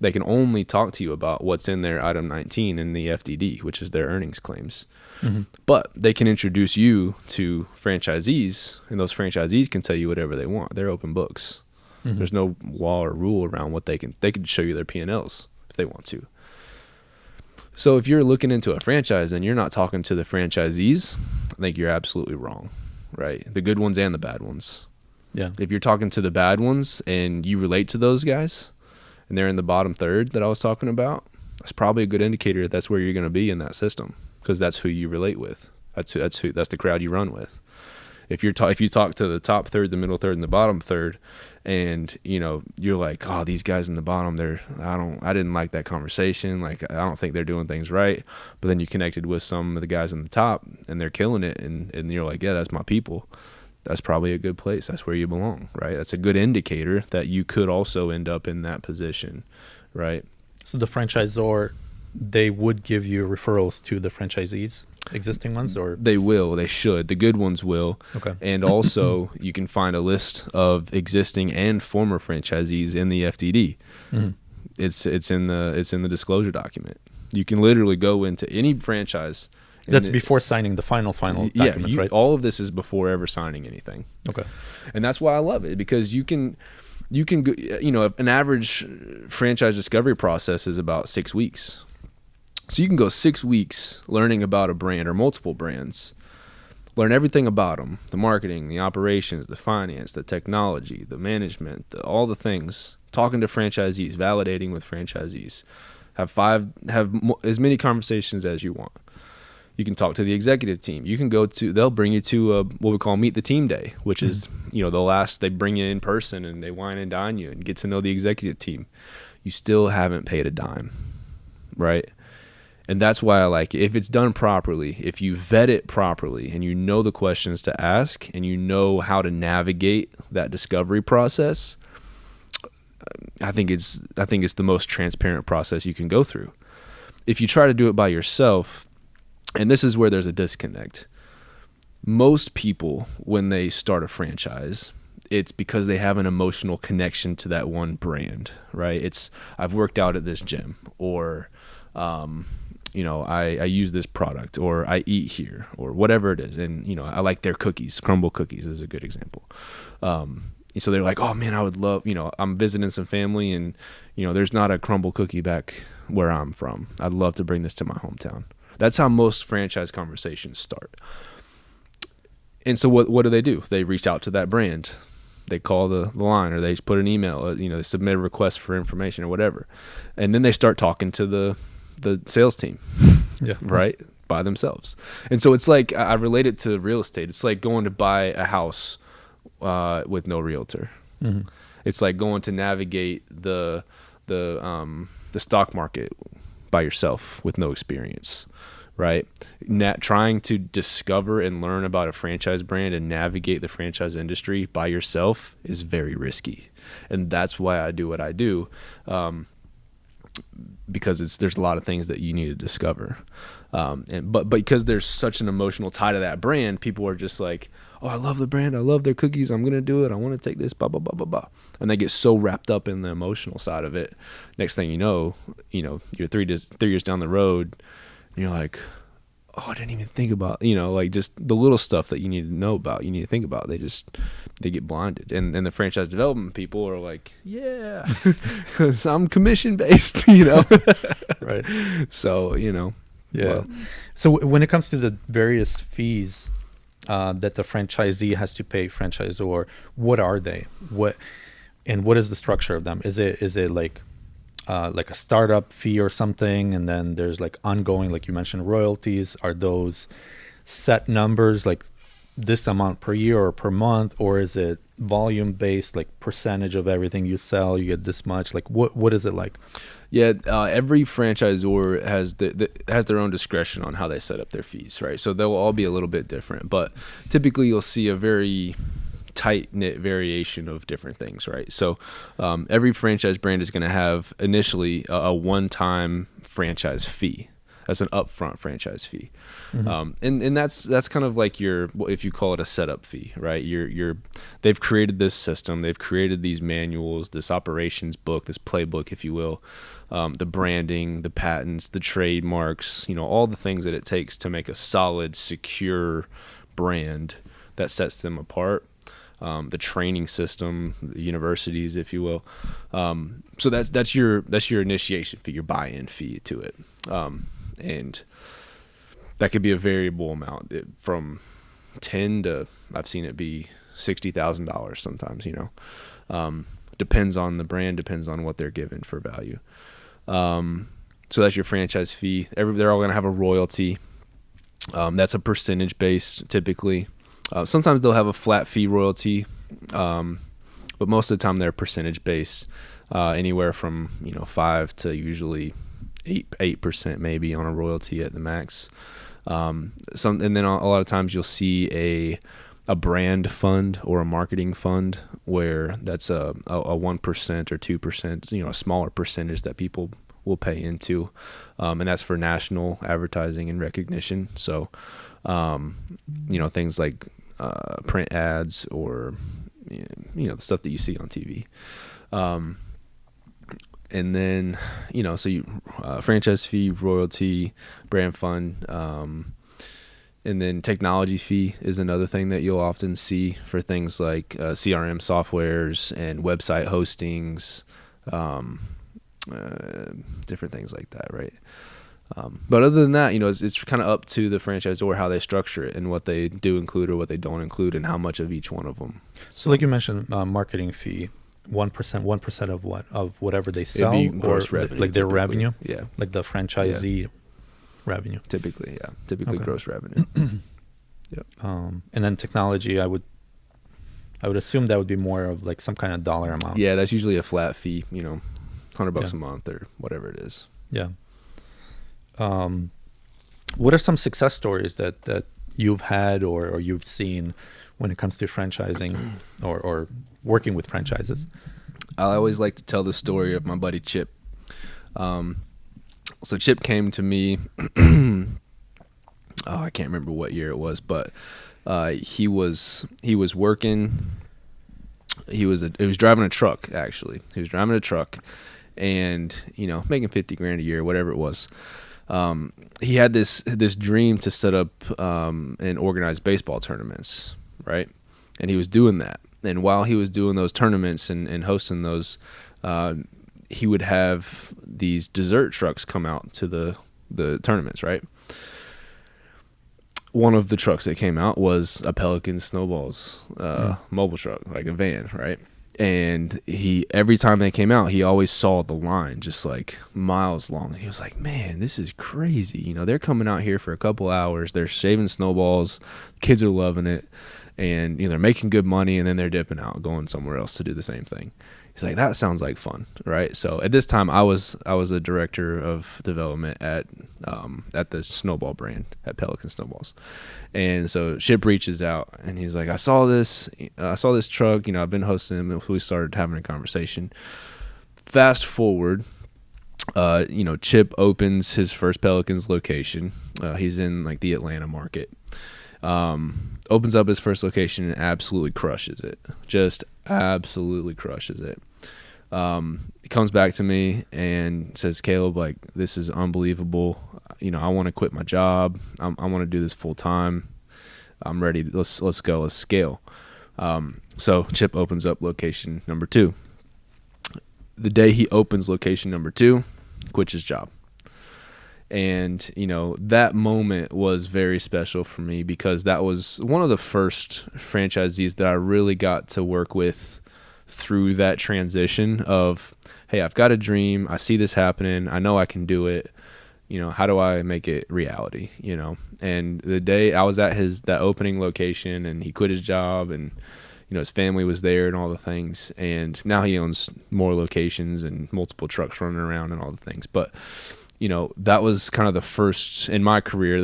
They can only talk to you about what's in their item 19 in the FDD, which is their earnings claims. Mm-hmm. But they can introduce you to franchisees, and those franchisees can tell you whatever they want. They're open books. Mm-hmm. There's no law or rule around what they can show you their P&Ls if they want to. So if you're looking into a franchise and you're not talking to the franchisees, I think you're absolutely wrong, right? The good ones and the bad ones. Yeah. If you're talking to the bad ones and you relate to those guys and they're in the bottom third that I was talking about, that's probably a good indicator that's where you're going to be in that system, because that's who you relate with. That's the crowd you run with. If you talk to the top third, the middle third, and the bottom third, and you're like, oh, these guys in the bottom, I didn't like that conversation. Like, I don't think they're doing things right. But then you connected with some of the guys in the top, and they're killing it, and you're like, yeah, that's my people. That's probably a good place. That's where you belong, right? That's a good indicator that you could also end up in that position, right? So the franchisor, they would give you referrals to the franchisees, existing ones, or they will, they should. The good ones will. Okay. And also, you can find a list of existing and former franchisees in the FDD. Mm-hmm. It's in the disclosure document. You can literally go into any franchise That's before signing the final documents, right? All of this is before ever signing anything. Okay. And that's why I love it, because you can go, an average franchise discovery process is about 6 weeks. So you can go 6 weeks learning about a brand or multiple brands, learn everything about them, the marketing, the operations, the finance, the technology, the management, all the things, talking to franchisees, validating with franchisees, have as many conversations as you want. You can talk to the executive team. You can they'll bring you to what we call meet the team day, which is, they bring you in person and they wine and dine you and get to know the executive team. You still haven't paid a dime, right? And that's why I like it. If it's done properly, if you vet it properly and you know the questions to ask and you know how to navigate that discovery process, I think it's the most transparent process you can go through. If you try to do it by yourself, and this is where there's a disconnect. Most people, when they start a franchise, it's because they have an emotional connection to that one brand, right? I've worked out at this gym, or I use this product, or I eat here, or whatever it is. And, I like their cookies. Crumble cookies is a good example. So they're like, oh man, I would love, I'm visiting some family and, there's not a crumble cookie back where I'm from. I'd love to bring this to my hometown. That's how most franchise conversations start. And so what do? They reach out to that brand. They call the line, or they put an email, they submit a request for information or whatever. And then they start talking to the sales team, right, by themselves. And so it's like, I relate it to real estate. It's like going to buy a house with no realtor. Mm-hmm. It's like going to navigate the stock market by yourself with no experience, right? Trying to discover and learn about a franchise brand and navigate the franchise industry by yourself is very risky. And that's why I do what I do, because there's a lot of things that you need to discover. But because there's such an emotional tie to that brand, people are just like, oh, I love the brand. I love their cookies. I'm going to do it. I want to take this, blah, blah, blah, blah, blah. And they get so wrapped up in the emotional side of it. Next thing you know, you're 3 years down the road, and you're like, oh, I didn't even think about, just the little stuff that you need to know about, you need to think about. They get blinded. And the franchise development people are like, yeah, because I'm commission based, Right. So, yeah. Well. So when it comes to the various fees that the franchisee has to pay franchisor, what are they? What is the structure of them? Is it like a startup fee or something, and then there's like ongoing, like you mentioned, royalties? Are those set numbers, like this amount per year or per month, or is it volume based, like percentage of everything you sell, you get this much? Like what is it like? Yeah, every franchisor has their own discretion on how they set up their fees, right? So they'll all be a little bit different, but typically you'll see a very tight-knit variation of different things, right? So every franchise brand is going to have initially a one-time franchise fee. That's an upfront franchise fee. Mm-hmm. And that's kind of like if you call it a setup fee, right? They've created this system, they've created these manuals, this operations book, this playbook, if you will, the branding, the patents, the trademarks, all the things that it takes to make a solid, secure brand that sets them apart. The training system, the universities, if you will. So that's your initiation fee, your buy-in fee to it. And that could be a variable amount, from 10 to, I've seen it be $60,000 sometimes, depends on the brand, depends on what they're given for value. So that's your franchise fee. They're all going to have a royalty. That's a percentage based typically. Sometimes they'll have a flat fee royalty, but most of the time they're percentage based, anywhere from 5 to usually 8% maybe on a royalty at the max. And then a lot of times you'll see a brand fund or a marketing fund where that's a 1% or 2%, a smaller percentage that people will pay into, and that's for national advertising and recognition. So, things like print ads or the stuff that you see on TV. And then, so you franchise fee, royalty, brand fund, And then technology fee is another thing that you'll often see for things like CRM softwares and website hostings, different things like that, right? But other than that, it's kind of up to the franchisor how they structure it and what they do include or what they don't include and how much of each one of them. So like you mentioned, marketing fee, 1% of what? Of whatever they sell? It'd be gross revenue, like their typically. revenue? Yeah. Like the franchisee revenue? Typically, yeah. Typically Okay. gross revenue. Yep. And then technology, I would assume that would be more of like some kind of dollar amount. Yeah, that's usually a flat fee, $100 Yeah. a month or whatever it is. Yeah. What are some success stories that you've had or you've seen when it comes to franchising or working with franchises? I always like to tell the story of my buddy Chip. So Chip came to me, I can't remember what year it was, but he was working. He was driving a truck, actually. He was driving a truck and, making $50,000 a year, whatever it was. He had this dream to set up and organize baseball tournaments, right? And he was doing that. And while he was doing those tournaments and hosting those, he would have these dessert trucks come out to the tournaments, right? One of the trucks that came out was a Pelican Snowballs mobile truck, like a van, right? And every time they came out, he always saw the line just like miles long. He was like, man, this is crazy. They're coming out here for a couple hours. They're shaving snowballs. Kids are loving it. And, they're making good money and then they're dipping out, going somewhere else to do the same thing. He's like, that sounds like fun, right? So at this time, I was a director of development at the Snowball brand at Pelican Snowballs, and so Chip reaches out and he's like, I saw this truck, I've been hosting him. We started having a conversation. Fast forward, Chip opens his first Pelicans location. He's in like the Atlanta market. Opens up his first location and absolutely crushes it. Just absolutely crushes it. He comes back to me and says, Caleb, like, this is unbelievable. I want to quit my job. I want to do this full time. I'm ready. Let's go. Let's scale. So Chip opens up location number 2. The day he opens location number 2, quits his job. And, that moment was very special for me because that was one of the first franchisees that I really got to work with through that transition of, hey, I've got a dream. I see this happening. I know I can do it. How do I make it reality? And the day I was at that opening location and he quit his job and, his family was there and all the things. And now he owns more locations and multiple trucks running around and all the things. But that was kind of the first in my career,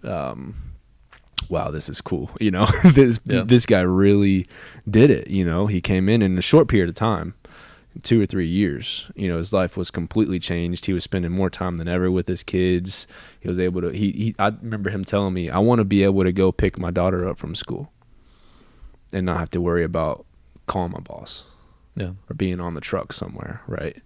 wow, this is cool. This guy really did it. He came in a short period of time, 2 or 3 years, his life was completely changed. He was spending more time than ever with his kids. He was able to, I remember him telling me, I want to be able to go pick my daughter up from school and not have to worry about calling my boss or being on the truck somewhere. Right.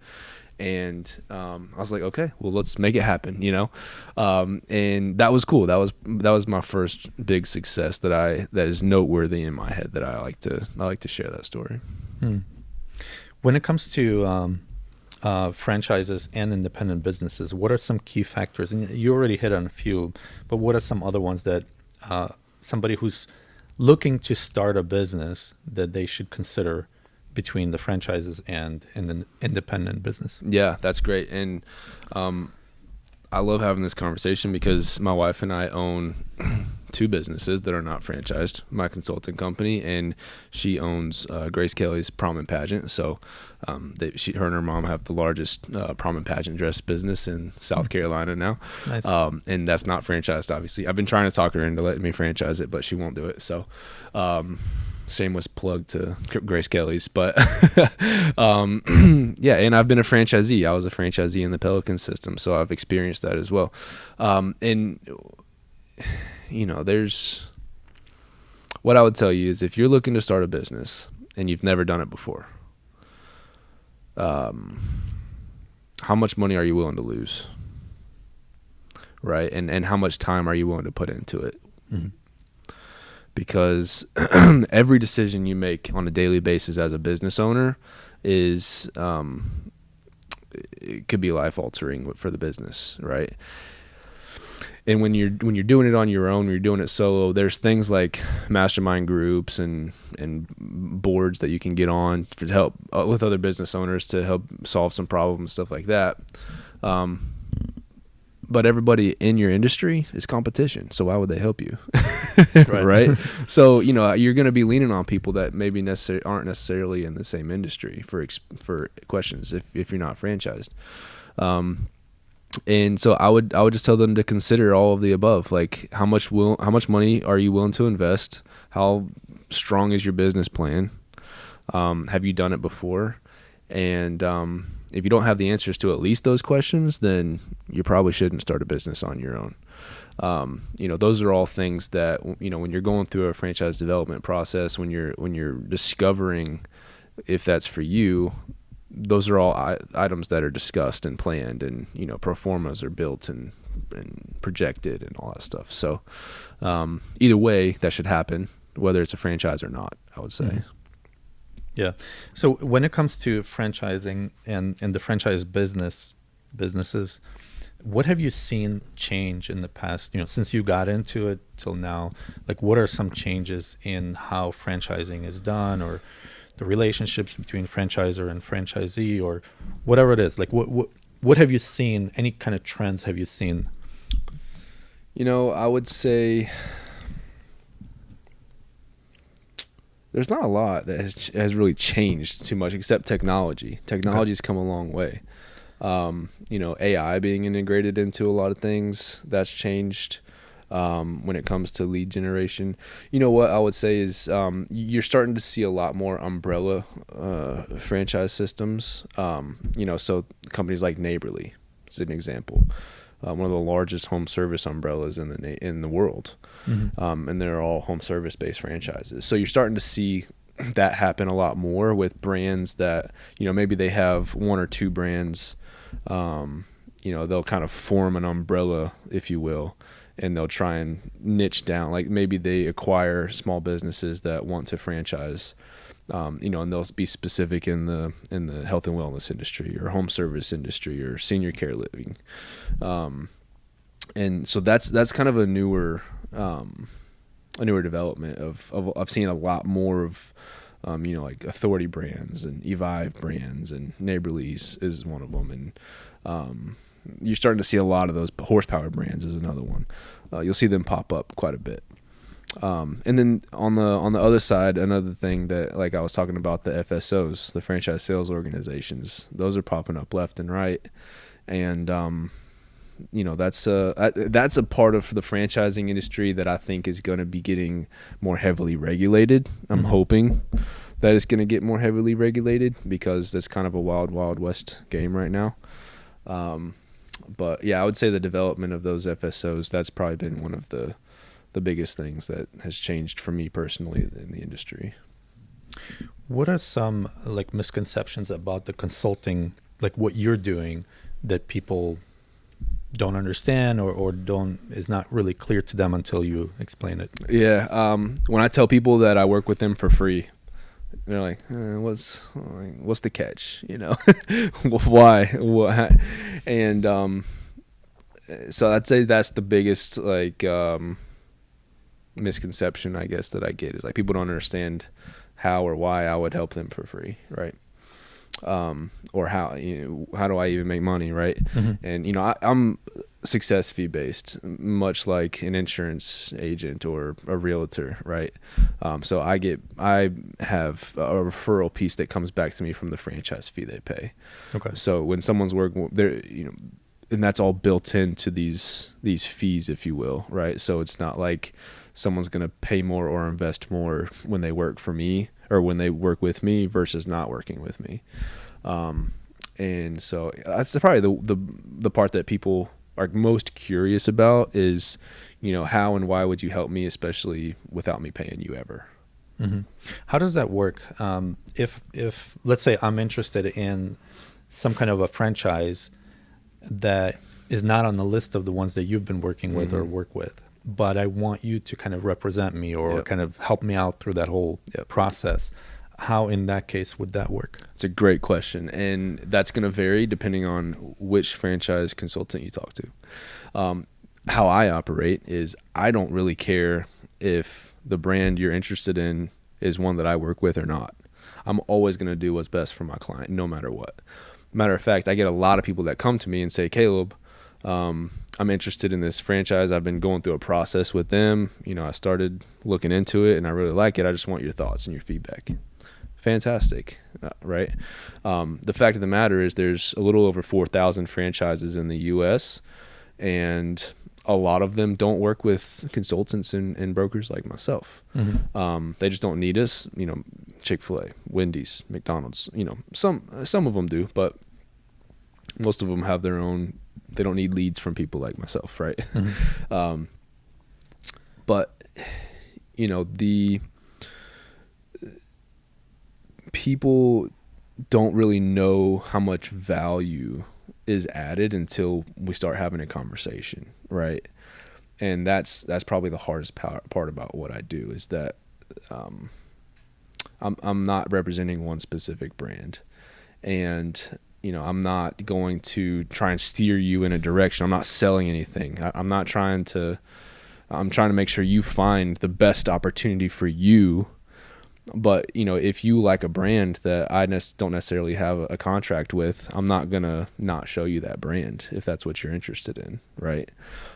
And I was like, okay, well, let's make it happen, and that was cool. That was my first big success that is noteworthy in my head that I like to share that story. When it comes to franchises and independent businesses, what are some key factors? And you already hit on a few, but what are some other ones that somebody who's looking to start a business that they should consider between the franchises and the independent business? Yeah, that's great. And I love having this conversation because my wife and I own 2 businesses that are not franchised, my consulting company, and she owns Grace Kelly's prom and pageant. So her and her mom have the largest prom and pageant dress business in South Carolina now. Nice. And that's not franchised, obviously. I've been trying to talk her into letting me franchise it, but she won't do it. So shameless plug to Grace Kelly's, but yeah, and I've been a franchisee. I was a franchisee in the Pelican system, so I've experienced that as well. And there's what I would tell you is if you're looking to start a business and you've never done it before, how much money are you willing to lose? Right? And how much time are you willing to put into it? Because every decision you make on a daily basis as a business owner is it could be life altering for the business, right? And when you're doing it on your own, when you're doing it solo, there's things like mastermind groups and boards that you can get on to help with other business owners to help solve some problems, stuff like that. But everybody in your industry is competition, so why would they help you? Right? So you're going to be leaning on people that maybe aren't necessarily in the same industry for questions if you're not franchised. And so I would just tell them to consider all of the above. Like how much money are you willing to invest? How strong is your business plan? Have you done it before? And if you don't have the answers to at least those questions, then you probably shouldn't start a business on your own. Those are all things that when you're going through a franchise development process, when you're discovering if that's for you, those are all items that are discussed and planned, and pro formas are built and projected and all that stuff. So either way, that should happen, whether it's a franchise or not, I would say. Yeah. So when it comes to franchising and the franchise businesses, what have you seen change in the past, since you got into it till now? Like, what are some changes in how franchising is done, or the relationships between franchisor and franchisee, or whatever it is? Like, what have you seen? Any kind of trends have you seen? I would say there's not a lot that has really changed too much, except technology. Technology's come a long way. AI being integrated into a lot of things, that's changed. When it comes to lead generation, what I would say is you're starting to see a lot more umbrella franchise systems. So companies like Neighborly is an example, one of the largest home service umbrellas in the world. And they're all home service based franchises. So you're starting to see that happen a lot more with brands that maybe they have one or two brands. They'll kind of form an umbrella, if you will, and they'll try and niche down. Like maybe they acquire small businesses that want to franchise, and they'll be specific in the health and wellness industry or home service industry or senior care living. And so that's kind of a newer development of I've seen a lot more of, like Authority brands and Evive brands, and Neighborly's is one of them. And you're starting to see a lot of those. Horsepower brands is another one. You'll see them pop up quite a bit. And then on the other side, another thing that, like I was talking about, the FSOs, the franchise sales organizations, those are popping up left and right. And that's a part of the franchising industry that I think is going to be getting more heavily regulated. I'm hoping that it's going to get more heavily regulated, because that's kind of a wild west game right now. But yeah, I would say the development of those FSOs, that's probably been one of the biggest things that has changed for me personally in the industry. What are some misconceptions about the consulting, like what you're doing, that people don't understand or is not really clear to them until you explain it? Yeah. When I tell people that I work with them for free, they're like, what's the catch? Why? And so I'd say that's the biggest misconception, I guess, that I get, is like people don't understand how or why I would help them for free, right? Or how do I even make money, right? And I'm success fee based, much like an insurance agent or a realtor, right? So I have a referral piece that comes back to me from the franchise fee they pay. Okay. So when someone's working there, and that's all built into these fees, if you will, right? So it's not like someone's going to pay more or invest more when they work for me or when they work with me versus not working with me. And so that's probably the part that people are most curious about is, how and why would you help me, especially without me paying you ever? How does that work? If let's say I'm interested in some kind of a franchise that is not on the list of the ones that you've been working with or work with, but I want you to kind of represent me or Yep. kind of help me out through that whole Yep. process. How in that case would that work? It's a great question, and that's going to vary depending on which franchise consultant you talk to. How I operate is I don't really care if the brand you're interested in is one that I work with or not. I'm always going to do what's best for my client, no matter what. Matter of fact, I get a lot of people that come to me and say, Caleb, I'm interested in this franchise. I've been going through a process with them. I started looking into it and I really like it. I just want your thoughts and your feedback. Fantastic, right? The fact of the matter is there's a little over 4,000 franchises in the U.S., and a lot of them don't work with consultants and brokers like myself. They just don't need us. Chick-fil-A, Wendy's, McDonald's, some of them do, but most of them have their own. They don't need leads from people like myself, right? But the people don't really know how much value is added until we start having a conversation, right? And that's probably the hardest part about what I do is that I'm not representing one specific brand, and I'm not going to try and steer you in a direction. I'm not selling anything. I'm trying to make sure you find the best opportunity for you. But, if you like a brand that I don't necessarily have a contract with, I'm not going to not show you that brand if that's what you're interested in, right?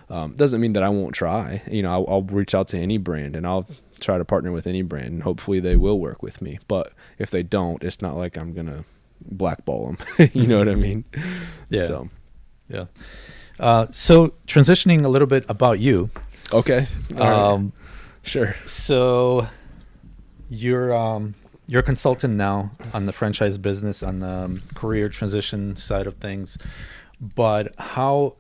Doesn't mean that I won't try. I'll reach out to any brand and I'll try to partner with any brand, and hopefully they will work with me. But if they don't, it's not like I'm going to blackball them. You know what I mean? Yeah. So, yeah. So transitioning a little bit about you. Okay. All right. Sure. So you're a consultant now on the franchise business, on the career transition side of things. But how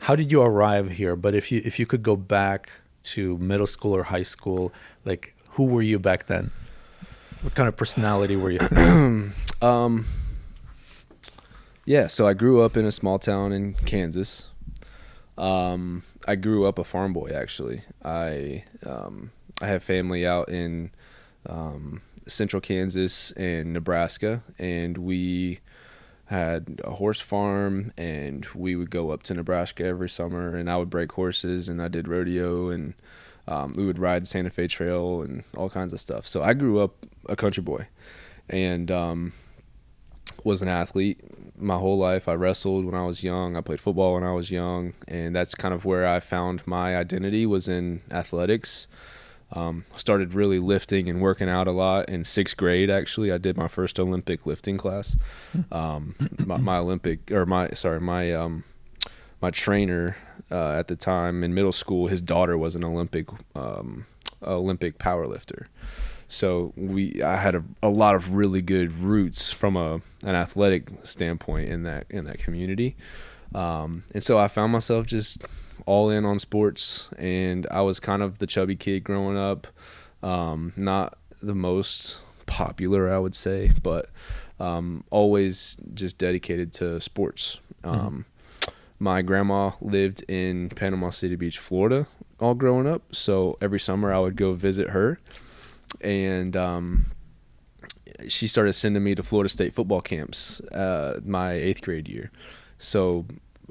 did you arrive here? But if you could go back to middle school or high school, like who were you back then? What kind of personality were you? Yeah, so I grew up in a small town in Kansas. I grew up a farm boy, actually. I have family out in central Kansas and Nebraska, and we had a horse farm, and we would go up to Nebraska every summer, and I would break horses, and I did rodeo, and we would ride the Santa Fe Trail and all kinds of stuff. So I grew up a country boy, and was an athlete my whole life. I wrestled when I was young. I played football when I was young, and that's kind of where I found my identity, was in athletics. Started really lifting and working out a lot in 6th grade. Actually, I did my first Olympic lifting class. My trainer at the time in middle school, his daughter was an Olympic power lifter. So I had a lot of really good roots from an athletic standpoint in that community. And so I found myself just all in on sports, and I was kind of the chubby kid growing up. Not the most popular, I would say, but always just dedicated to sports. My grandma lived in Panama City Beach, Florida, all growing up. So every summer I would go visit her, and she started sending me to Florida State football camps my 8th grade year. So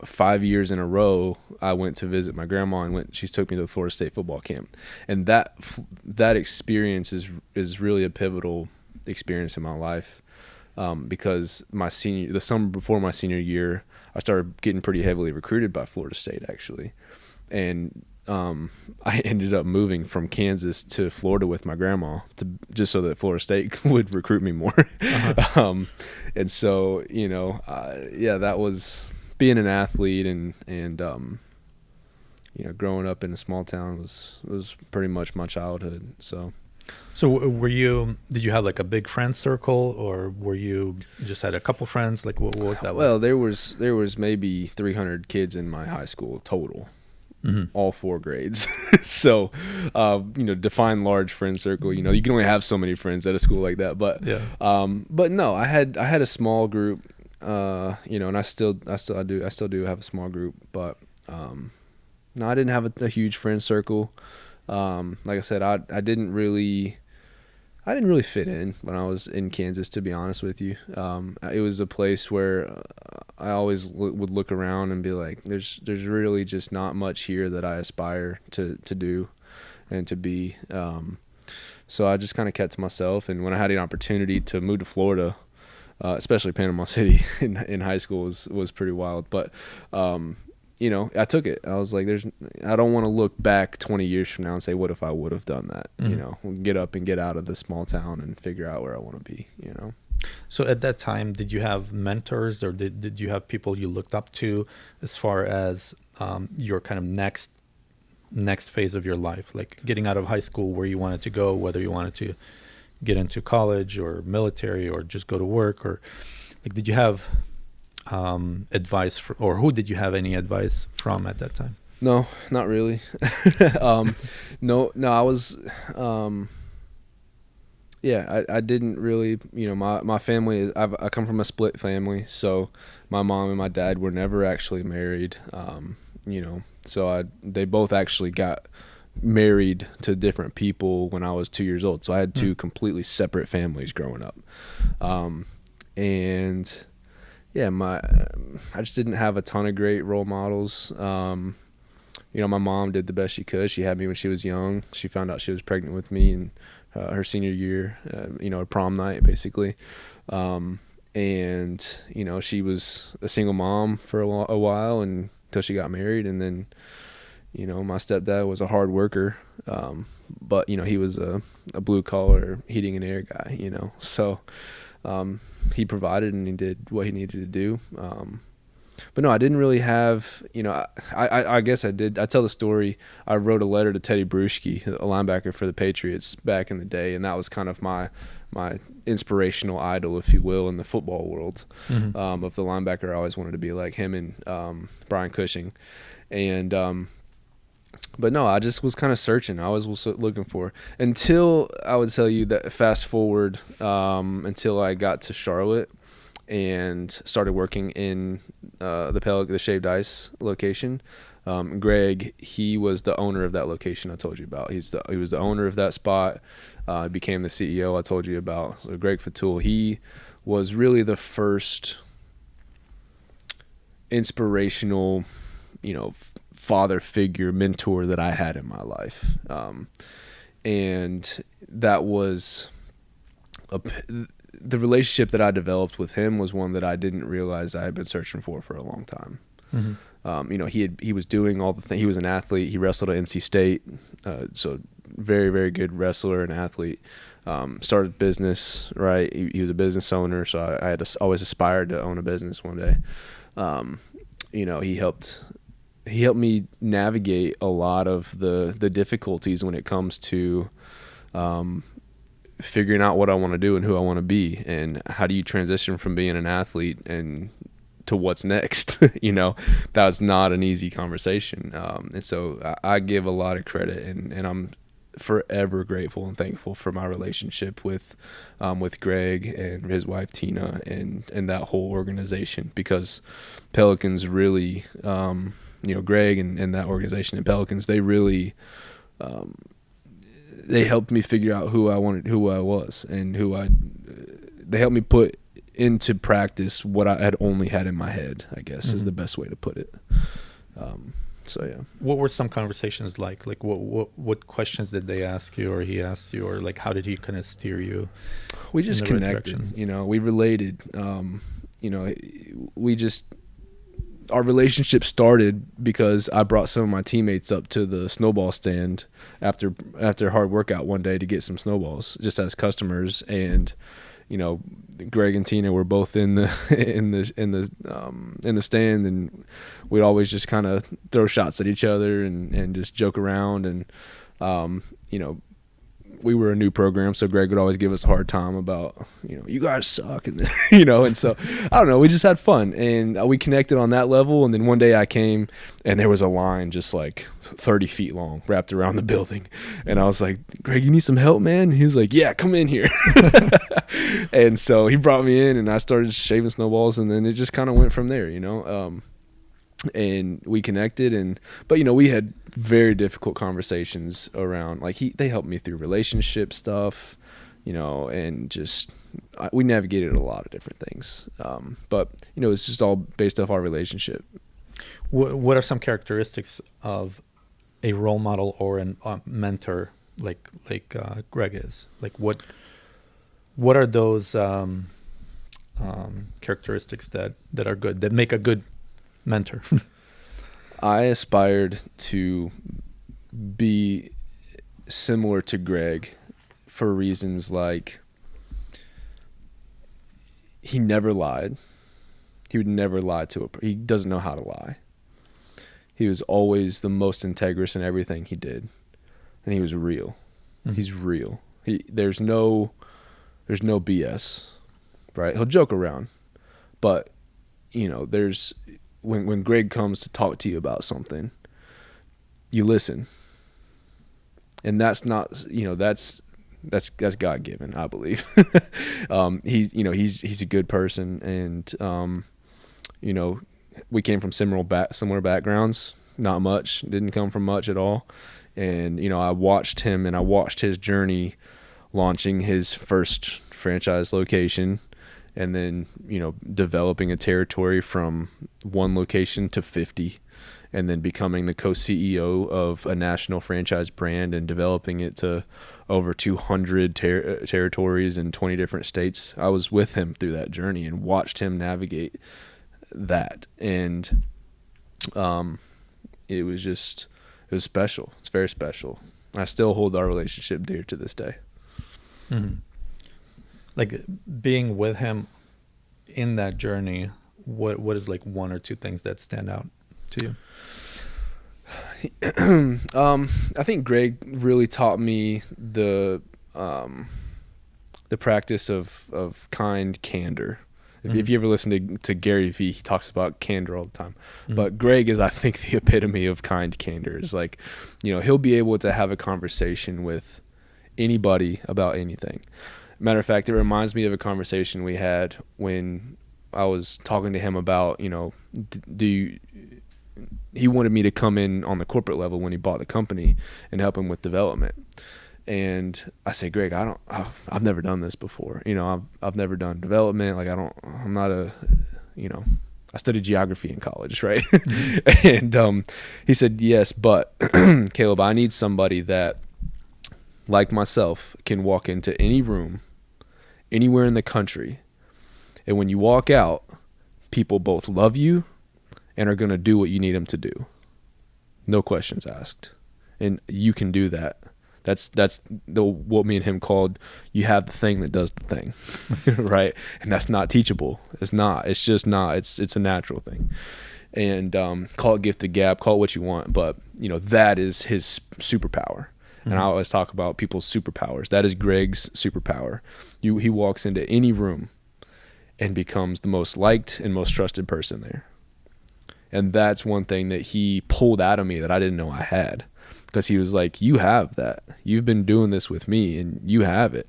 5 years in a row, I went to visit my grandma, and she took me to the Florida State football camp. And that experience is really a pivotal experience in my life, because the summer before my senior year, I started getting pretty heavily recruited by Florida State, actually. And I ended up moving from Kansas to Florida with my grandma just so that Florida State would recruit me more. And so, that was being an athlete and growing up in a small town was pretty much my childhood. So did you have like a big friend circle, or were you just had a couple friends? Like what was that? Well, there was maybe 300 kids in my high school total. All 4 grades. So, define large friend circle. You can only have so many friends at a school like that. But, but no, I had a small group. And I still do have a small group. But, No, I didn't have a huge friend circle. Like I said, I didn't really fit in when I was in Kansas, to be honest with you. It was a place where I always would look around and be like, there's really just not much here that I aspire to do and to be. So I just kind of kept to myself. And when I had an opportunity to move to Florida, especially Panama City in high school was pretty wild. But, you know, I took it. I was like, I don't want to look back 20 years from now and say, what if I would have done that? Mm-hmm. You know, get up and get out of the small town and figure out where I want to be, you know? So at that time, did you have mentors, or did you have people you looked up to as far as your kind of next phase of your life, like getting out of high school, where you wanted to go, whether you wanted to get into college or military or just go to work, or like, did you have advice or who did you have any advice from at that time? No, not really. No, I was, I didn't really, you know, my family, I come from a split family. So my mom and my dad were never actually married. You know, so they both actually got married to different people when I was 2 years old. So I had two completely separate families growing up. And yeah, I just didn't have a ton of great role models. You know, my mom did the best she could. She had me when she was young. She found out she was pregnant with me in her senior year, you know, prom night, basically. And, you know, she was a single mom for a while until she got married. And then, you know, my stepdad was a hard worker, but, you know, he was a blue-collar heating and air guy, you know. So he provided and he did what he needed to do. But no, I didn't really have, you know, I guess I did. I tell the story. I wrote a letter to Teddy Bruschi, a linebacker for the Patriots back in the day, and that was kind of my inspirational idol, if you will, in the football world. Mm-hmm. Of the linebacker, I always wanted to be like him and Brian Cushing. And but no, I just was kind of searching. I was looking for, until I would tell you that fast forward until I got to Charlotte and started working in the Shaved Ice location. Greg, he was the owner of that location I told you about. He was the owner of that spot. Became the CEO I told you about. So Greg Fatul, he was really the first inspirational, you know, father figure, mentor that I had in my life. And that was the relationship that I developed with him was one that I didn't realize I had been searching for a long time. Mm-hmm. You know, he was doing all the things. He was an athlete. He wrestled at NC State. So very, very good wrestler and athlete. Started business, right? He was a business owner. So I had always aspired to own a business one day. You know, he helped me navigate a lot of the difficulties when it comes to figuring out what I want to do and who I want to be, and how do you transition from being an athlete and to what's next. You know, that was not an easy conversation. And so I give a lot of credit, and I'm forever grateful and thankful for my relationship with Greg and his wife Tina and that whole organization, because Pelicans really, you know, Greg and that organization and Pelicans, they really, they helped me figure out who I was, and they helped me put into practice what I had only had in my head, I guess, is the best way to put it. So yeah. What were some conversations like? Like what questions did they ask you, or he asked you, or like how did he kind of steer you? We just connected, right, you know, we related. You know, our relationship started because I brought some of my teammates up to the snowball stand after a hard workout one day to get some snowballs, just as customers. And, you know, Greg and Tina were both in the stand, and we'd always just kind of throw shots at each other and just joke around. And, you know, we were a new program, so Greg would always give us a hard time about, you know, you guys suck, and you know, and so I don't know, we just had fun, and we connected on that level. And then one day I came, and there was a line just like 30 feet long wrapped around the building, and I was like, Greg, you need some help, man? And he was like, yeah, come in here. And so he brought me in, and I started shaving snowballs, and then it just kind of went from there, you know. and we connected. But we had very difficult conversations around, like, they helped me through relationship stuff, and just we navigated a lot of different things. But it's just all based off our relationship. What are some characteristics of a role model or a mentor like Greg is? Like what are those characteristics that are good, that make a good mentor? I aspired to be similar to Greg for reasons like he never lied. He would never lie he doesn't know how to lie. He was always the most integrous in everything he did. And he was real. Mm-hmm. He's real. There's no BS, right? He'll joke around, but there's when Greg comes to talk to you about something, you listen. And that's not, that's God given, I believe. He's a good person, and we came from similar backgrounds. Not much, didn't come from much at all. And I watched him, and I watched his journey launching his first franchise location, and then developing a territory from one location to 50, and then becoming the co-CEO of a national franchise brand and developing it to over 200 territories in 20 different states. I was with him through that journey and watched him navigate that. And it was special. It's very special. I still hold our relationship dear to this day. Mm-hmm. Like being with him in that journey, what is like one or two things that stand out to you? I think Greg really taught me the practice of kind candor. Mm-hmm. If you ever listen to Gary Vee, he talks about candor all the time. Mm-hmm. But Greg is, I think, the epitome of kind candor. It's like, he'll be able to have a conversation with anybody about anything. Matter of fact, it reminds me of a conversation we had when I was talking to him about, he wanted me to come in on the corporate level when he bought the company and help him with development. And I said, Greg, I've never done this before. I've never done development. Like I'm not I studied geography in college, right? Mm-hmm. And he said, yes, but Caleb, I need somebody that, like myself, can walk into any room, anywhere in the country. And when you walk out, people both love you and are going to do what you need them to do. No questions asked. And you can do that. That's what me and him called, you have the thing that does the thing, right? And that's not teachable. It's not. It's just not. It's a natural thing. And call it gifted gap, call it what you want. But, that is his superpower. Mm-hmm. And I always talk about people's superpowers. That is Greg's superpower. He walks into any room and becomes the most liked and most trusted person there. And that's one thing that he pulled out of me that I didn't know I had. Because he was like, you have that. You've been doing this with me, and you have it.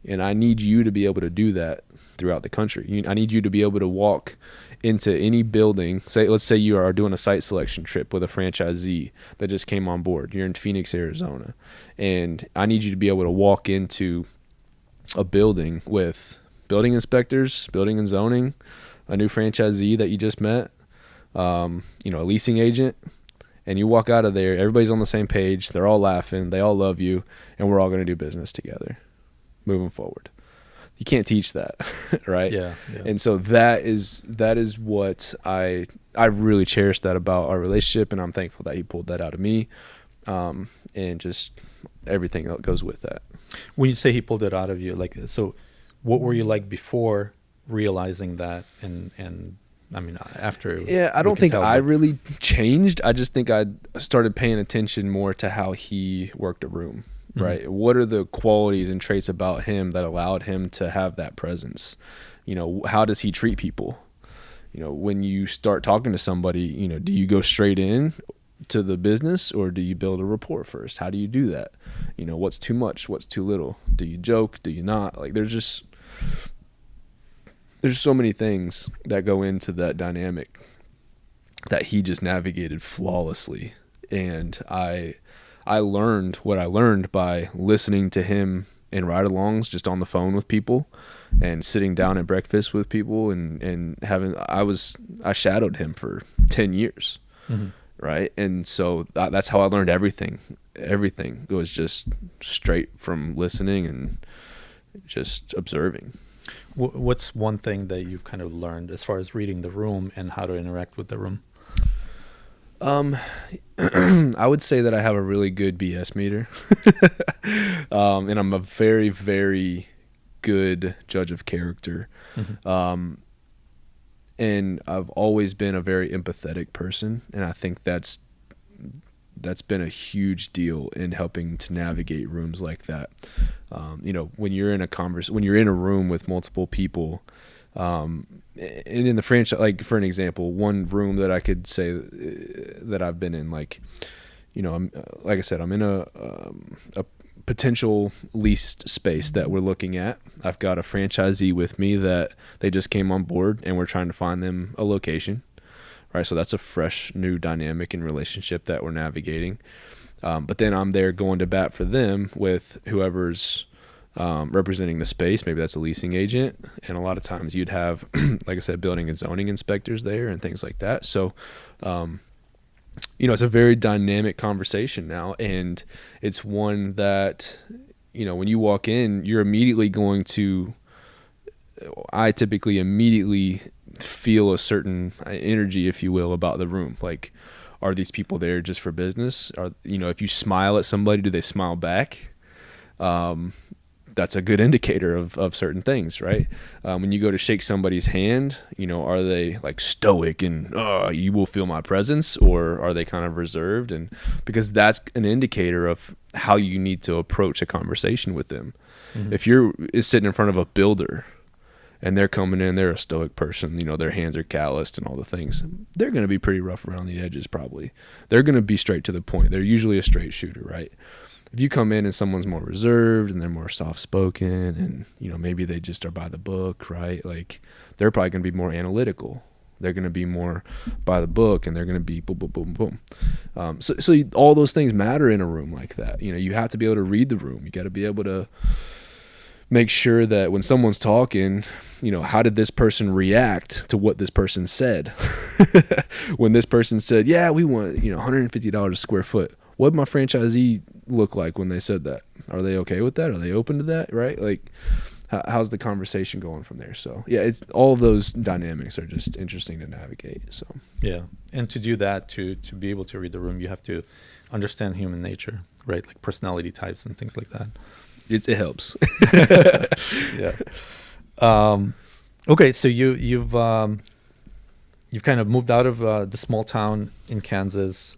And I need you to be able to do that throughout the country. I need you to be able to walk into any building. Let's say you are doing a site selection trip with a franchisee that just came on board. You're in Phoenix, Arizona. And I need you to be able to walk into a building with building inspectors, building and zoning, a new franchisee that you just met, a leasing agent. And you walk out of there, everybody's on the same page, they're all laughing, they all love you, and we're all going to do business together moving forward. You can't teach that, right? Yeah. And so that is what I really cherish that about our relationship, and I'm thankful that he pulled that out of me, and just everything that goes with that. When you say he pulled it out of you, like, so what were you like before realizing that, and I mean, after. Yeah, I don't think I really changed. I just think I started paying attention more to how he worked a room, right? Mm-hmm. What are the qualities and traits about him that allowed him to have that presence? How does he treat people? When you start talking to somebody, do you go straight in to the business, or do you build a rapport first? How do you do that? What's too much? What's too little? Do you joke? Do you not? Like, there's so many things that go into that dynamic. that he just navigated flawlessly. And I learned what I learned by listening to him in ride-alongs, just on the phone with people, and sitting down at breakfast with people, and having I shadowed him for 10 years. Mm-hmm. Right. And so that's how I learned everything. Everything was just straight from listening and just observing. What's one thing that you've kind of learned as far as reading the room and how to interact with the room? I would say that I have a really good BS meter. And I'm a very, very good judge of character. Mm-hmm. And I've always been a very empathetic person, and I think that's been a huge deal in helping to navigate rooms like that. When you're in when you're in a room with multiple people, and in the franchise, like for an example, one room that I could say that I've been in, like like I said, I'm in a potential leased space that we're looking at. I've got a franchisee with me that they just came on board, and we're trying to find them a location. Right, so that's a fresh new dynamic and relationship that we're navigating. But then I'm there going to bat for them with whoever's representing the space. Maybe that's a leasing agent, and a lot of times you'd have, like I said, building and zoning inspectors there and things like that. So it's a very dynamic conversation now, and it's one that, when you walk in, you're immediately going to, I typically immediately feel a certain energy, if you will, about the room. Like, are these people there just for business? If you smile at somebody, do they smile back? That's a good indicator of certain things, right? When you go to shake somebody's hand, are they like stoic and you will feel my presence, or are they kind of reserved? And because that's an indicator of how you need to approach a conversation with them. Mm-hmm. If you're sitting in front of a builder and they're coming in, they're a stoic person, their hands are calloused and all the things, they're going to be pretty rough around the edges probably. They're going to be straight to the point. They're usually a straight shooter, right? If you come in and someone's more reserved and they're more soft-spoken and, maybe they just are by the book, right? Like, they're probably going to be more analytical. They're going to be more by the book, and they're going to be boom, boom, boom, boom. So all those things matter in a room like that. You have to be able to read the room. You got to be able to make sure that when someone's talking, how did this person react to what this person said? When this person said, yeah, we want, $150 a square foot. What did my franchisee look like when they said that? Are they okay with that? Are they open to that? Right? Like, how's the conversation going from there? So yeah, it's all of those dynamics are just interesting to navigate. So yeah, and to do that, to be able to read the room, you have to understand human nature, right? Like personality types and things like that. It helps. Yeah. Okay, so you've kind of moved out of the small town in Kansas.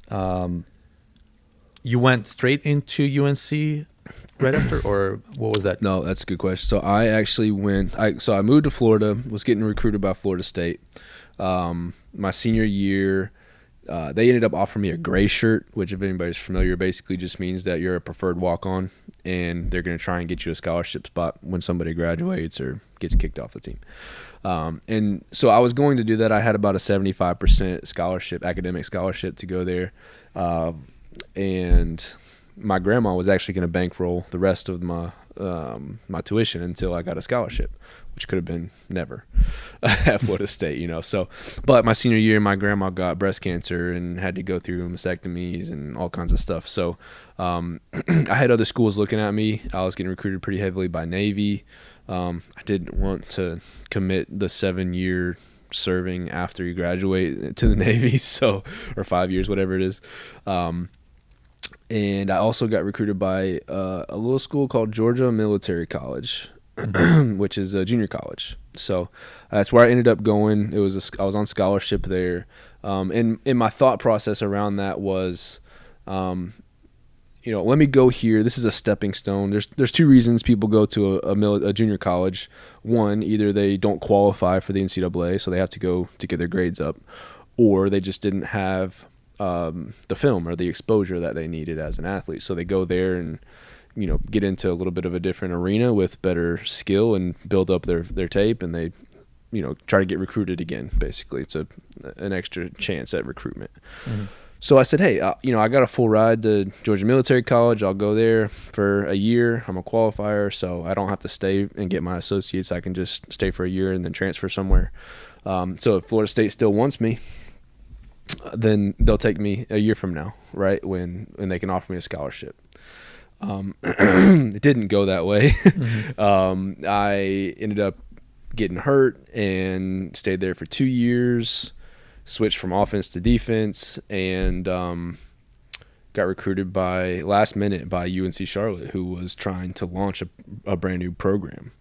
You went straight into UNC right after, or what was that? No, that's a good question. So I actually I moved to Florida, was getting recruited by Florida State. My senior year, they ended up offering me a gray shirt, which, if anybody's familiar, basically just means that you're a preferred walk-on, and they're going to try and get you a scholarship spot when somebody graduates or gets kicked off the team. And so I was going to do that. I had about a 75% scholarship, academic scholarship, to go there. And my grandma was actually going to bankroll the rest of my tuition until I got a scholarship, which could have been never at Florida State, So, but my senior year, my grandma got breast cancer and had to go through mastectomies and all kinds of stuff. So I had other schools looking at me. I was getting recruited pretty heavily by Navy. I didn't want to commit the 7-year serving after you graduate to the Navy, or 5 years, whatever it is. And I also got recruited by a little school called Georgia Military College, which is a junior college. So that's where I ended up going. I was on scholarship there. And my thought process around that was, let me go here. This is a stepping stone. There's two reasons people go to a junior college. One, either they don't qualify for the NCAA, so they have to go to get their grades up, or they just didn't have the film or the exposure that they needed as an athlete. So they go there and, get into a little bit of a different arena with better skill and build up their tape, and they try to get recruited again. Basically, it's an extra chance at recruitment. So I said, hey, I got a full ride to Georgia Military College. I'll go there for a year. I'm a qualifier, so I don't have to stay and get my associates. I can just stay for a year and then transfer somewhere. So if Florida State still wants me, then they'll take me a year from now, right, when they can offer me a scholarship. It didn't go that way. I ended up getting hurt and stayed there for 2 years. Switched from offense to defense, and got recruited last minute by UNC Charlotte, who was trying to launch a brand new program.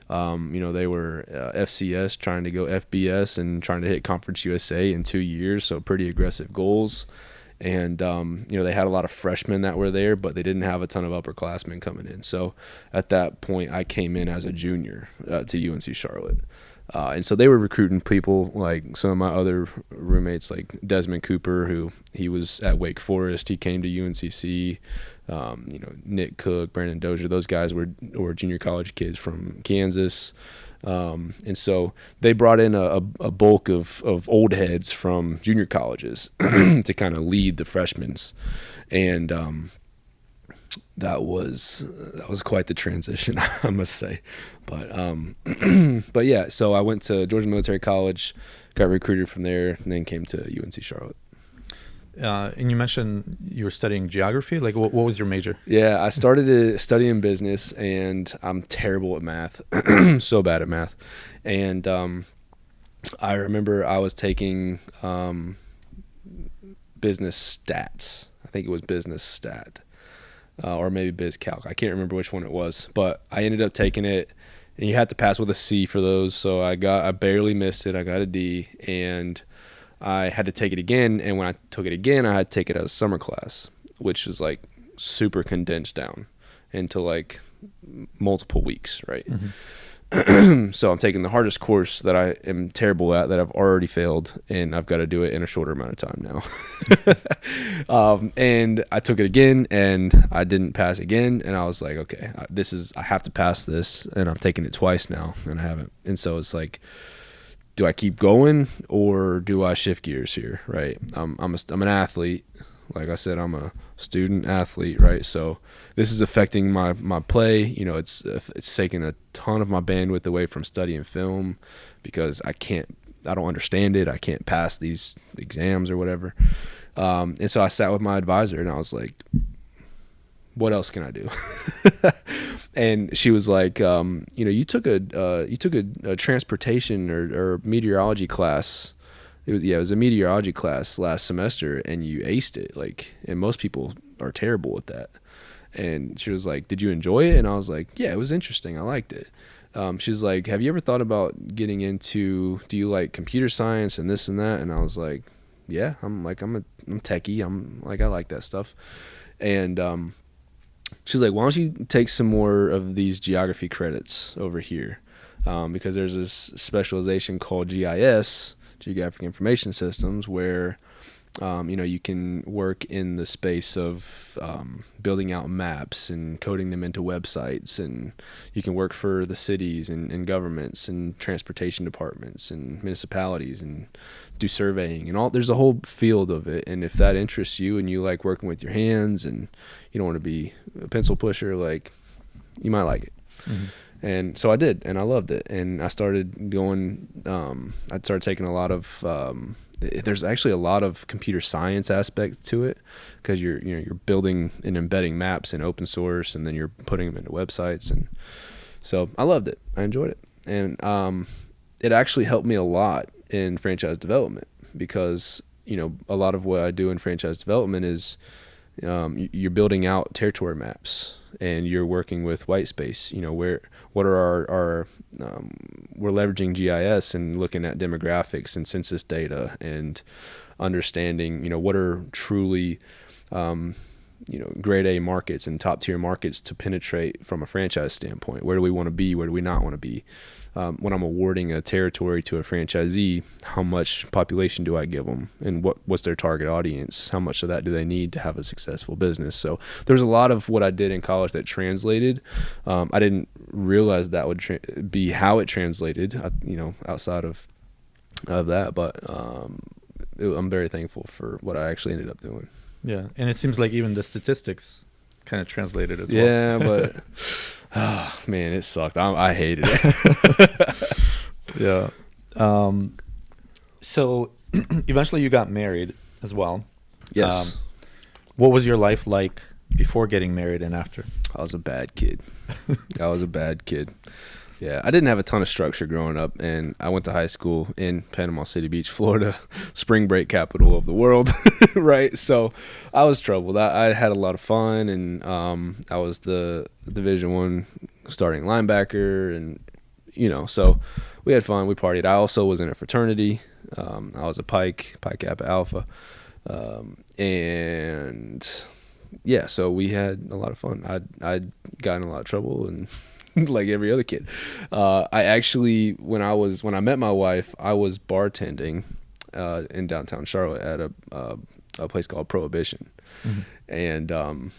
They were FCS trying to go FBS and trying to hit Conference USA in 2 years, so pretty aggressive goals. And, they had a lot of freshmen that were there, but they didn't have a ton of upperclassmen coming in. So at that point, I came in as a junior to UNC Charlotte. And so they were recruiting people like some of my other roommates, like Desmond Cooper, who he was at Wake Forest. He came to UNCC. Nick Cook, Brandon Dozier, those guys were junior college kids from Kansas. And so they brought in a bulk of old heads from junior colleges to kind of lead the freshmen. And that was quite the transition, I must say. But yeah, so I went to Georgia Military College, got recruited from there, and then came to UNC Charlotte. And you mentioned you were studying geography. Like, what was your major? Yeah, I started studying business, and I'm terrible at math, so bad at math. And I remember I was taking business stats. I think it was business stat. Or maybe biz calc. I can't remember which one it was, but I ended up taking it, and you had to pass with a C for those. So I barely missed it. I got a D, and I had to take it again. And when I took it again, I had to take it as a summer class, which was like super condensed down into like multiple weeks, right? So I'm taking the hardest course that I am terrible at, that I've already failed, and I've got to do it in a shorter amount of time now. And I took it again, and I didn't pass again, and I was like, okay, I have to pass this, and I'm taking it twice now, and I haven't. And so it's like, do I keep going, or do I shift gears here, right? I'm an athlete. Like I said, I'm a student athlete, right? So this is affecting my play. It's taking a ton of my bandwidth away from studying film, because I don't understand it. I can't pass these exams or whatever. And so I sat with my advisor, and I was like, what else can I do? And she was like, you took a transportation or meteorology class. It was a meteorology class last semester, and you aced it. Like, and most people are terrible at that. And she was like, did you enjoy it? And I was like, yeah, it was interesting. I liked it. She was like, have you ever thought about getting into, do you like computer science and this and that? And I was like, yeah, I'm techie. I like that stuff. And she's like, why don't you take some more of these geography credits over here? Because there's this specialization called GIS, Geographic Information Systems, where you can work in the space of building out maps and coding them into websites, and you can work for the cities and governments and transportation departments and municipalities and do surveying and all. There's a whole field of it, and if that interests you and you like working with your hands and you don't want to be a pencil pusher, like, you might like it. And so I did, and I loved it. And I started going, I started taking a lot of, there's actually a lot of computer science aspect to it, because you're building and embedding maps in open source, and then you're putting them into websites. And so I loved it. I enjoyed it. And it actually helped me a lot in franchise development, because, a lot of what I do in franchise development is you're building out territory maps, and you're working with white space. What are our we're leveraging GIS and looking at demographics and census data and understanding, what are truly grade A markets and top tier markets to penetrate from a franchise standpoint. Where do we want to be? Where do we not want to be? When I'm awarding a territory to a franchisee, how much population do I give them, and what's their target audience? How much of that do they need to have a successful business? So there's a lot of what I did in college that translated. I didn't realize that would be how it translated, outside of that. But I'm very thankful for what I actually ended up doing. Yeah, and it seems like even the statistics kind of translated as well. Yeah, but oh, man, it sucked. I hated it. Yeah. So eventually you got married as well. Yes. What was your life like before getting married and after? I was a bad kid. Yeah, I didn't have a ton of structure growing up, and I went to high school in Panama City Beach, Florida, spring break capital of the world, right? So I was troubled. I had a lot of fun, and I was the Division I starting linebacker, and so we had fun. We partied. I also was in a fraternity. I was a Pi Kappa Alpha, and yeah, so we had a lot of fun. I'd gotten in a lot of trouble, and like every other kid. I actually, when I met my wife, I was bartending in downtown Charlotte at a place called Prohibition. Mm-hmm. And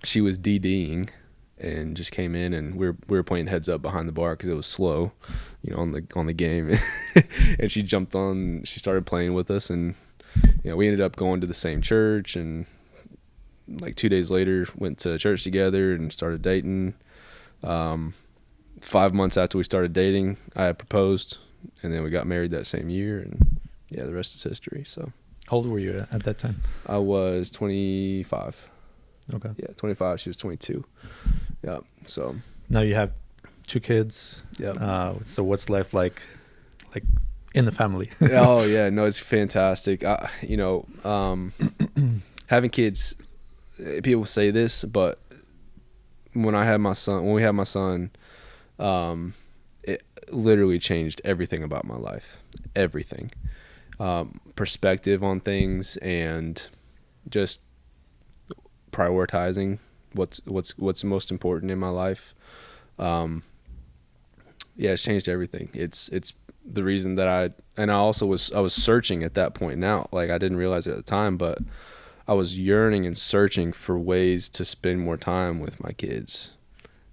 she was DDing and just came in, and we were playing heads up behind the bar because it was slow, on the game. And she jumped on, she started playing with us, and we ended up going to the same church, and like 2 days later went to church together and started dating. 5 months after we started dating, I had proposed, and then we got married that same year, and yeah, the rest is history. So how old were you at that time? I was 25. Okay. Yeah, 25. She was 22. Yeah. So now you have 2 kids. Yeah. So what's life like in the family? Oh yeah, no, it's fantastic. Having kids, people say this, but when we had my son, it literally changed everything about my life. Everything. Perspective on things, and just prioritizing what's most important in my life. It's changed everything. It's the reason that I also was searching at that point. Now, like, I didn't realize it at the time, but I was yearning and searching for ways to spend more time with my kids,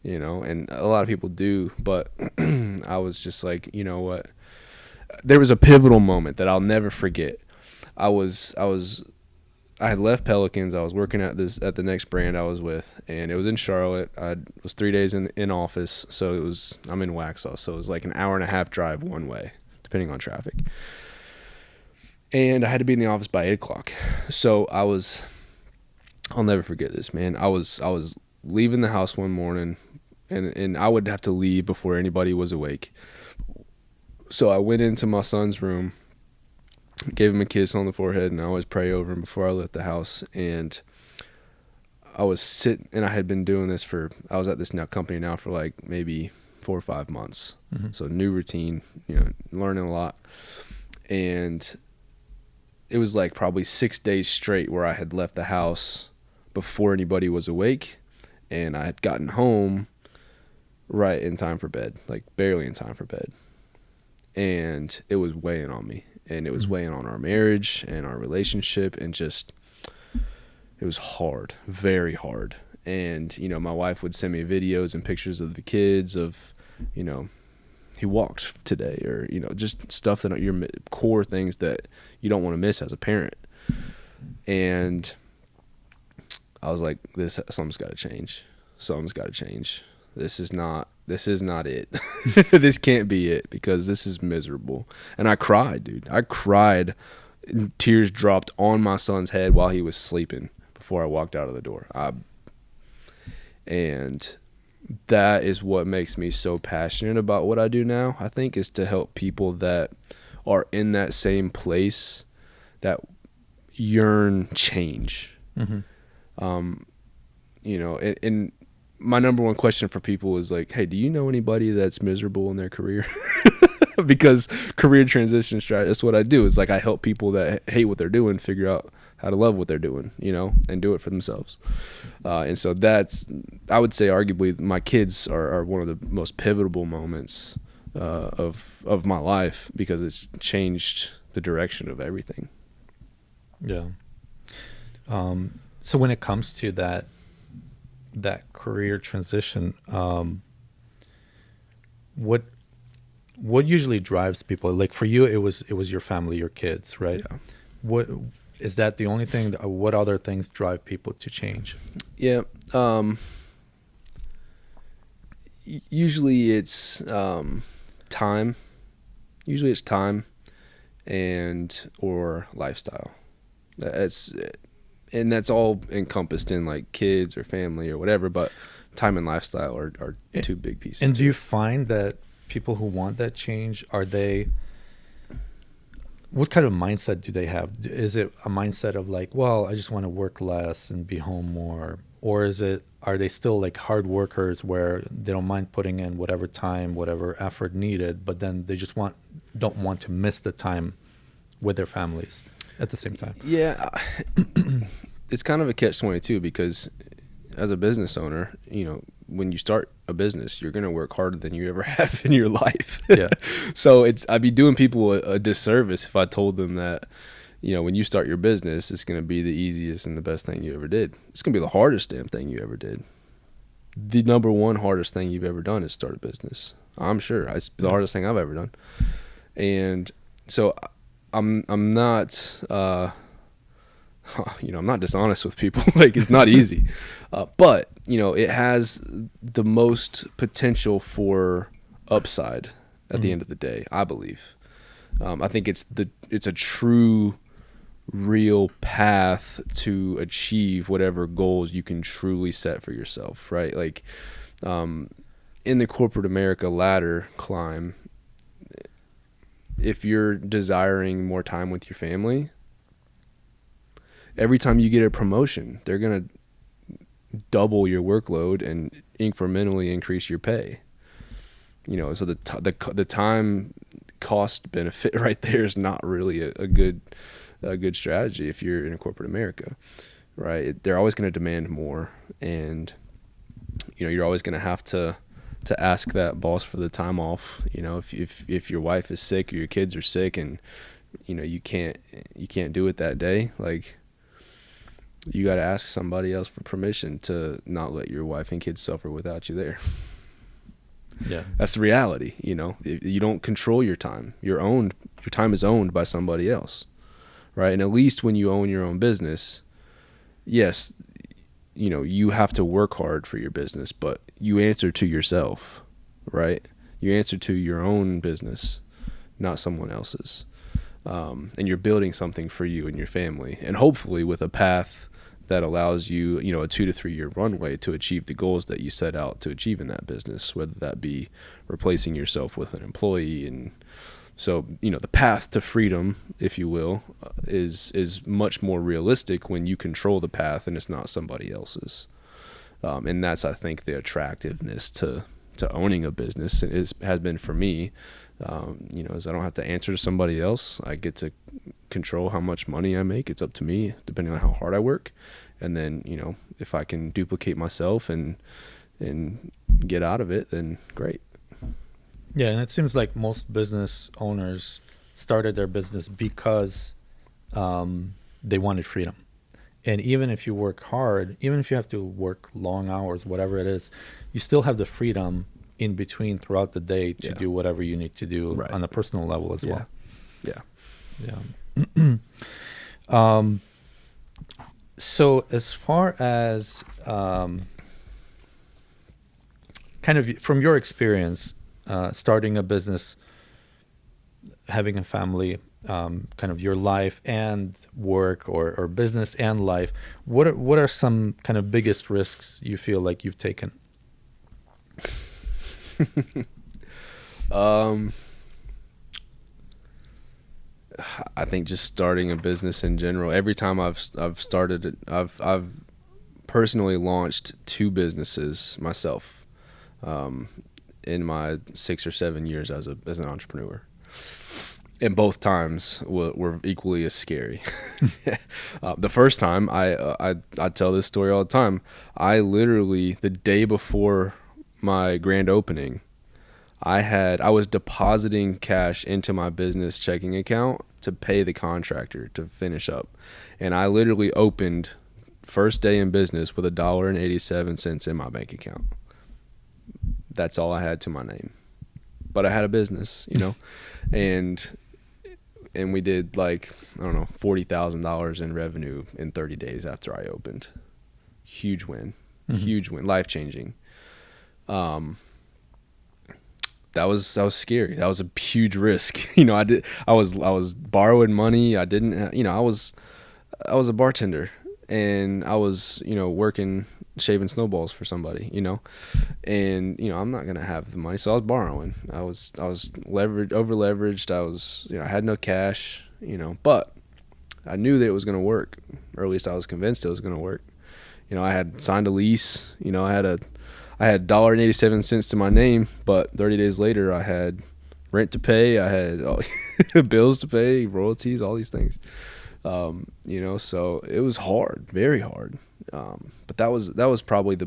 and a lot of people do, but I was just like, what? There was a pivotal moment that I'll never forget. I had left Pelicans. I was working at the next brand I was with, and it was in Charlotte. I was 3 days in office, so I'm in Waxhaw, so it was like an hour and a half drive one way, depending on traffic. And I had to be in the office by 8 o'clock. So I'll never forget this, man. I was leaving the house one morning, and I would have to leave before anybody was awake. So I went into my son's room, gave him a kiss on the forehead, and I always pray over him before I left the house. And I was sitting, and I had been doing this I was at this company now for like maybe 4 or 5 months. Mm-hmm. So new routine, learning a lot. And it was like probably 6 days straight where I had left the house before anybody was awake, and I had gotten home right in time for bed, like barely in time for bed. And it was weighing on me, and it was weighing on our marriage and our relationship, and just, it was hard, very hard. And, my wife would send me videos and pictures of the kids of, he walked today, or, just stuff that your core things that you don't want to miss as a parent. And I was like, something's got to change. This is not it. This can't be it, because this is miserable. And I cried, dude. I cried. Tears dropped on my son's head while he was sleeping before I walked out of the door. And that is what makes me so passionate about what I do now, I think, is to help people that are in that same place, that yearn change. Mm-hmm. And my number one question for people is like, hey, do you know anybody that's miserable in their career? Because career transition strategy, that's what I do. It's like I help people that hate what they're doing figure out how to love what they're doing, you know, and do it for themselves. And so that's, I would say, arguably, my kids are one of the most pivotal moments of my life, because it's changed the direction of everything. Yeah. So when it comes to that career transition, what usually drives people? Like for you, it was your family, your kids, right? Yeah. What is that the only thing? What other things drive people to change? Yeah. Usually it's time. Usually it's time and or lifestyle. That's all encompassed in like kids or family or whatever, but time and lifestyle are two big pieces. And do you find that people who want that change, what kind of mindset do they have? Is it a mindset of like, well, I just want to work less and be home more? Or are they still like hard workers where they don't mind putting in whatever time, whatever effort needed, but then they just don't want to miss the time with their families at the same time? Yeah. It's kind of a catch-22, because as a business owner, you know, when you start a business, you're going to work harder than you ever have in your life. Yeah. So I'd be doing people a disservice if I told them that, you know, when you start your business, it's going to be the easiest and the best thing you ever did. It's going to be the hardest damn thing you ever did. The number one hardest thing you've ever done is start a business. I'm sure it's the hardest thing I've ever done. And so I'm not, you know, I'm not dishonest with people. Like, it's not easy. But, you know, it has the most potential for upside at the end of the day, I believe. I think it's a true, real path to achieve whatever goals you can truly set for yourself, right? Like, in the corporate America ladder climb, if you're desiring more time with your family, every time you get a promotion, they're going to double your workload and incrementally increase your pay. You know, so the time cost benefit right there is not really a good strategy if you're in a corporate America, right? They're always going to demand more, and you know, you're always going to have to ask that boss for the time off. You know, if your wife is sick or your kids are sick and you know you can't do it that day, like, you got to ask somebody else for permission to not let your wife and kids suffer without you there. Yeah. That's the reality. You know, you don't control your time. Your time is owned by somebody else, right? And at least when you own your own business, yes, you know, you have to work hard for your business, but you answer to yourself, right? You answer to your own business, not someone else's. And you're building something for you and your family, and hopefully with a path that allows you, you know, a 2 to 3 year runway to achieve the goals that you set out to achieve in that business, whether that be replacing yourself with an employee. And so, you know, the path to freedom, if you will, is much more realistic when you control the path and it's not somebody else's. And that's, I think, the attractiveness to owning a business has been for me. You know, is I don't have to answer to somebody else. I get to control how much money I make. It's up to me, depending on how hard I work. And then, you know, if I can duplicate myself and get out of it, then great. Yeah, and it seems like most business owners started their business because they wanted freedom. And even if you work hard, even if you have to work long hours, whatever it is, you still have the freedom in between throughout the day to do whatever you need to do on a personal level as well. Yeah. So as far as kind of from your experience, starting a business, having a family, kind of your life and work, or business and life, what are some kind of biggest risks you feel like you've taken? I think just starting a business in general. Every time I've started it, I've personally launched 2 businesses myself, in my 6 or 7 years as an entrepreneur. and both times were equally as scary. The first time, I tell this story all the time. I literally, the day before my grand opening, I was depositing cash into my business checking account to pay the contractor to finish up, and I literally opened first day in business with $1.87 in my bank account. That's all I had to my name, but I had a business, and we did like, I don't know, $40,000 in revenue in 30 days after I opened. Huge win, huge win, life changing. That was scary. That was a huge risk. I was borrowing money. I didn't, I was a bartender, and I was, working, shaving snowballs for somebody, and, I'm not going to have the money. So I was borrowing. I was leveraged, over leveraged. I had no cash, but I knew that it was going to work, or at least I was convinced it was going to work. I had signed a lease, I had $1.87 to my name, but 30 days later I had rent to pay. I had bills to pay, royalties, all these things. So it was hard, very hard. But that was probably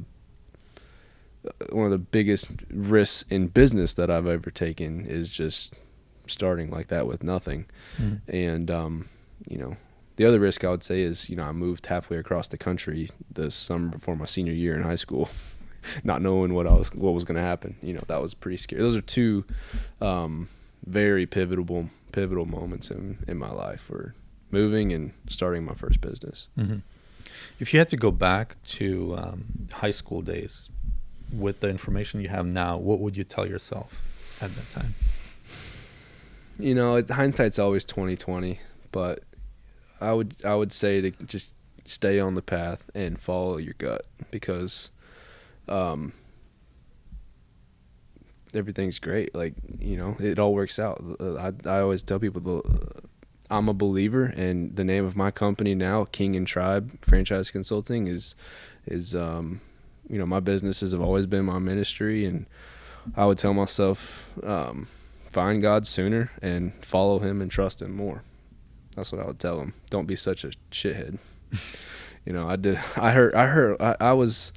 one of the biggest risks in business that I've ever taken, is just starting like that with nothing. And, the other risk I would say is, I moved halfway across the country the summer before my senior year in high school, not knowing what was going to happen. That was pretty scary. Those are two very pivotal moments in my life, for moving and starting my first business. If you had to go back to high school days with the information you have now, what would you tell yourself at that time? Hindsight's always 20/20, but I would say to just stay on the path and follow your gut, because everything's great. Like, it all works out. I always tell people I'm a believer, and the name of my company now, King and Tribe Franchise Consulting, is my businesses have always been my ministry, and I would tell myself, find God sooner and follow him and trust him more. That's what I would tell him. Don't be such a shithead. I was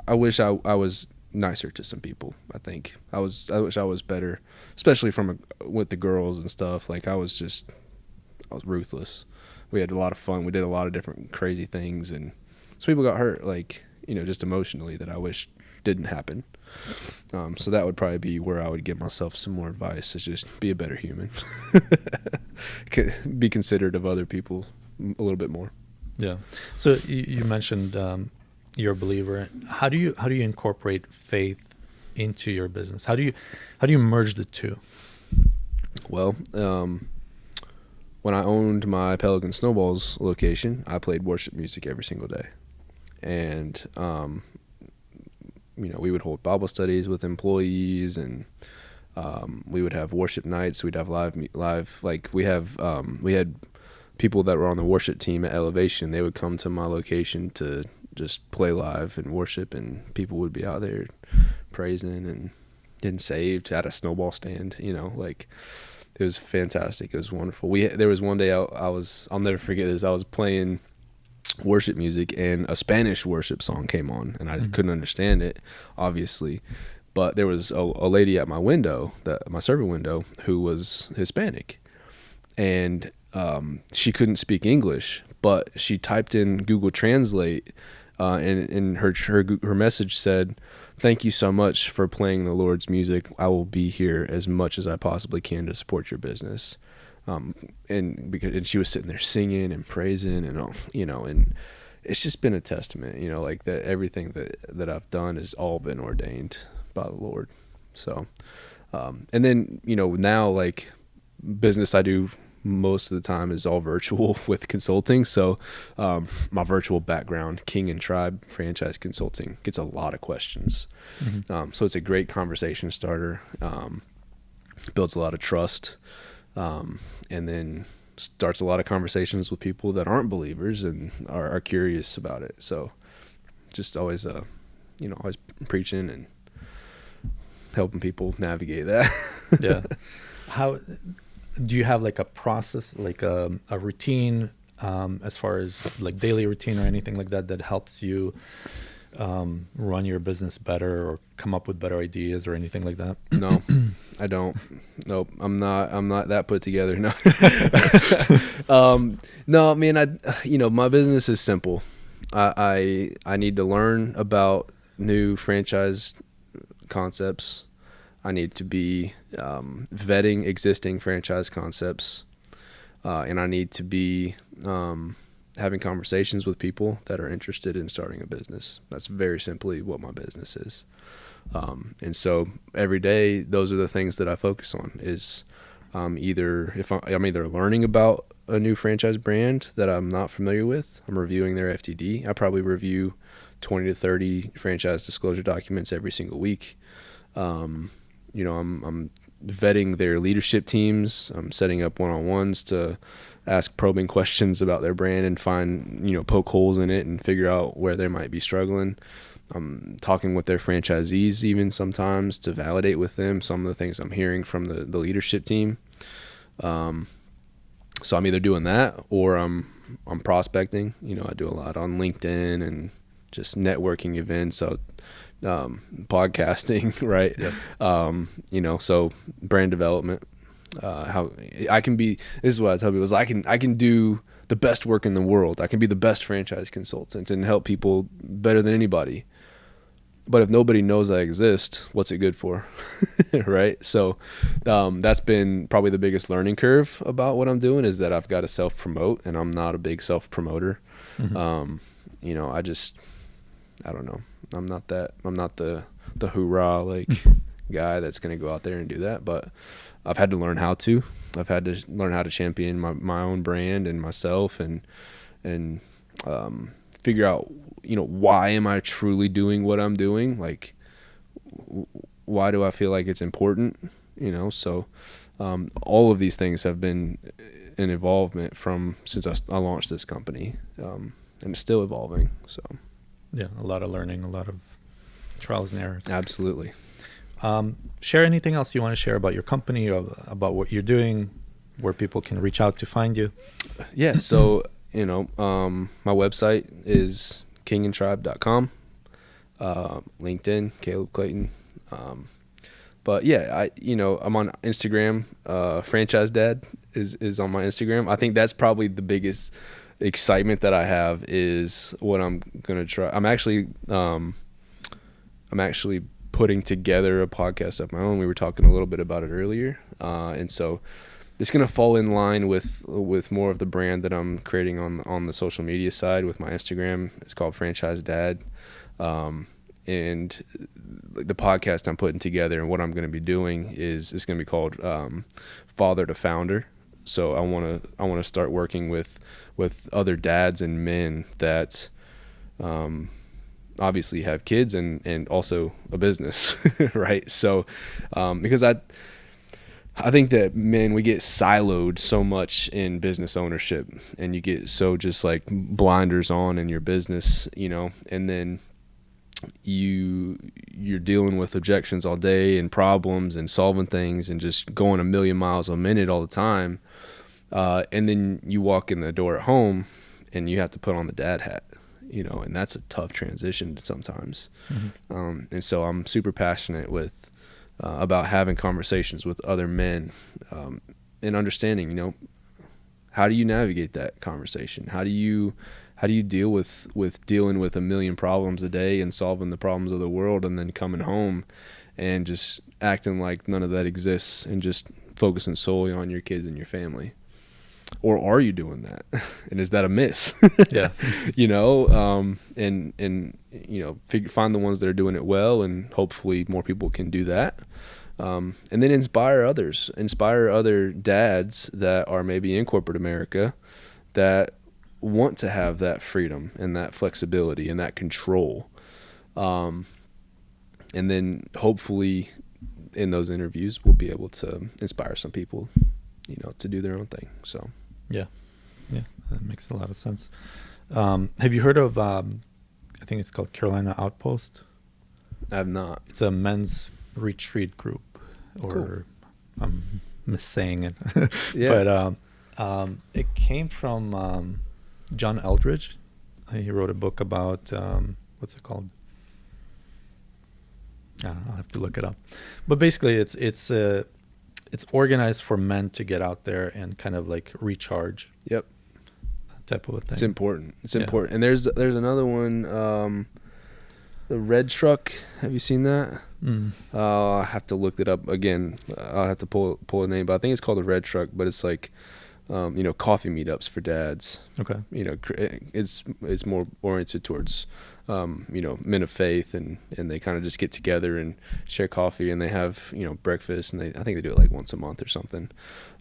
I wish I was nicer to some people. I think I wish I was better, especially with the girls and stuff. Like, I was ruthless. We had a lot of fun. We did a lot of different crazy things, and some people got hurt, like, just emotionally, that I wish didn't happen. So that would probably be where I would give myself some more advice, is just be a better human. Be considerate of other people a little bit more. Yeah. So you mentioned you're a believer. How do you incorporate faith into your business? How do you merge the two? Well, when I owned my Pelican Snowballs location, I played worship music every single day, and we would hold Bible studies with employees, and we would have worship nights. We'd have live like we had people that were on the worship team at Elevation. They would come to my location to just play live and worship, and people would be out there praising and getting saved at a snowball stand. Like, it was fantastic. It was wonderful. There was one day I'll never forget this. I was playing worship music, and a Spanish worship song came on, and I couldn't understand it, obviously, but there was a lady at my window, my server window, who was Hispanic, and she couldn't speak English, but she typed in Google Translate, and her message said, "Thank you so much for playing the Lord's music. I will be here as much as I possibly can to support your business." And she was sitting there singing and praising, and and it's just been a testament, like, that everything that I've done has all been ordained by the Lord. So, and then, now, like, business I do most of the time is all virtual with consulting. So, my virtual background, King and Tribe Franchise Consulting, gets a lot of questions. So it's a great conversation starter, builds a lot of trust, and then starts a lot of conversations with people that aren't believers and are curious about it. So just always, always preaching and helping people navigate that. Yeah. How do you have like a process, like a routine, as far as like daily routine or anything like that that helps you run your business better or come up with better ideas or anything like that? No, I don't. Nope. I'm not that put together. No. No, I mean, my business is simple. I need to learn about new franchise concepts. I need to be vetting existing franchise concepts, and I need to be having conversations with people that are interested in starting a business. That's very simply what my business is. And so every day, those are the things that I focus on. Is either if I'm either learning about a new franchise brand that I'm not familiar with, I'm reviewing their FTD. I probably review 20 to 30 franchise disclosure documents every single week. I'm vetting their leadership teams. I'm setting up one-on-ones to ask probing questions about their brand and find, poke holes in it and figure out where they might be struggling. I'm talking with their franchisees even sometimes to validate with them some of the things I'm hearing from the leadership team. So I'm either doing that or I'm prospecting. I do a lot on LinkedIn and just networking events. So podcasting, right? Yeah. So brand development. How I can be. This is what I tell people: is I can do the best work in the world. I can be the best franchise consultant and help people better than anybody. But if nobody knows I exist, what's it good for? Right? So that's been probably the biggest learning curve about what I'm doing, is that I've got to self-promote, and I'm not a big self-promoter. Mm-hmm. I don't know. I'm not the hoorah guy that's going to go out there and do that, but I've had to learn how to. I've had to learn how to champion my own brand and myself, and figure out, why am I truly doing what I'm doing? Like, why do I feel like it's important? So all of these things have been an involvement from since I launched this company, and it's still evolving. So Yeah, a lot of learning, a lot of trials and errors. absolutely. Share anything else you want to share about your company or about what you're doing, where people can reach out to find you? Yeah. So, my website is kingandtribe.com, LinkedIn, Caleb Clayton. But yeah, I'm on Instagram. Franchise Dad is on my Instagram. I think that's probably the biggest excitement that I have, is what I'm going to try. I'm actually putting together a podcast of my own. We were talking a little bit about it earlier. And so it's going to fall in line with more of the brand that I'm creating on the social media side with my Instagram. It's called Franchise Dad. And the podcast I'm putting together and what I'm going to be doing is going to be called Father to Founder. So I want to start working with other dads and men that obviously have kids and also a business, right? So because I think that, man, we get siloed so much in business ownership, and you get so just like blinders on in your business, and then you're dealing with objections all day and problems and solving things and just going a million miles a minute all the time. And then you walk in the door at home and you have to put on the dad hat, and that's a tough transition sometimes. Mm-hmm. And so I'm super passionate about having conversations with other men, and understanding, how do you navigate that conversation? How do you deal with dealing with a million problems a day and solving the problems of the world, and then coming home and just acting like none of that exists and just focusing solely on your kids and your family? Or are you doing that? And is that a miss? Yeah. Find the ones that are doing it well, and hopefully more people can do that. And then inspire other dads that are maybe in corporate America that want to have that freedom and that flexibility and that control. And then hopefully in those interviews, we'll be able to inspire some people, to do their own thing. So, yeah, that makes a lot of sense. Have you heard of, I think it's called Carolina Outpost? I have not. It's a men's retreat group, or Cool. I'm missaying it, Yeah. but it came from John Eldridge. He wrote a book about what's it called? I don't know, I'll have to look it up. But basically, it's organized for men to get out there and kind of like recharge, Yep. type of a thing. It's important. It's Yeah. important. And there's another one, the Red Truck. Have you seen that? I have to look it up again. I'll have to pull a name, but I think it's called the Red Truck. But it's like, coffee meetups for dads. Okay. It's more oriented towards, men of faith, and they kind of just get together and share coffee, and they have breakfast, and I think they do it like once a month or something.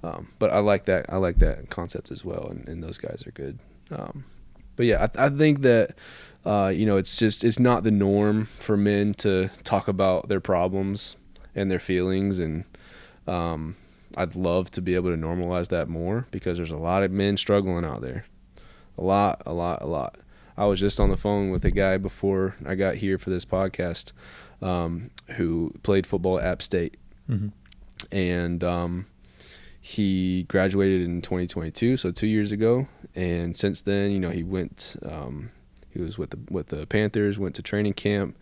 But I like that concept as well, and those guys are good. But yeah, I think that it's not the norm for men to talk about their problems and their feelings, and I'd love to be able to normalize that more, because there's a lot of men struggling out there. A lot. I was just on the phone with a guy before I got here for this podcast, who played football at App State. Mm-hmm. And he graduated in 2022, so 2 years ago. And since then, he went, he was with the Panthers, went to training camp,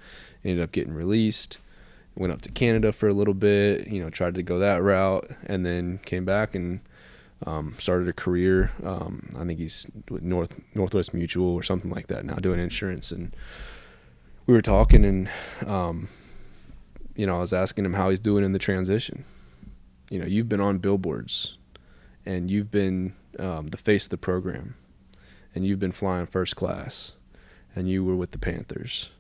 ended up getting released, went up to Canada for a little bit, tried to go that route, and then came back and started a career. I think he's with Northwest Mutual or something like that now, doing insurance. And we were talking, and I was asking him how he's doing in the transition. You've been on billboards, and you've been the face of the program, and you've been flying first class, and you were with the Panthers,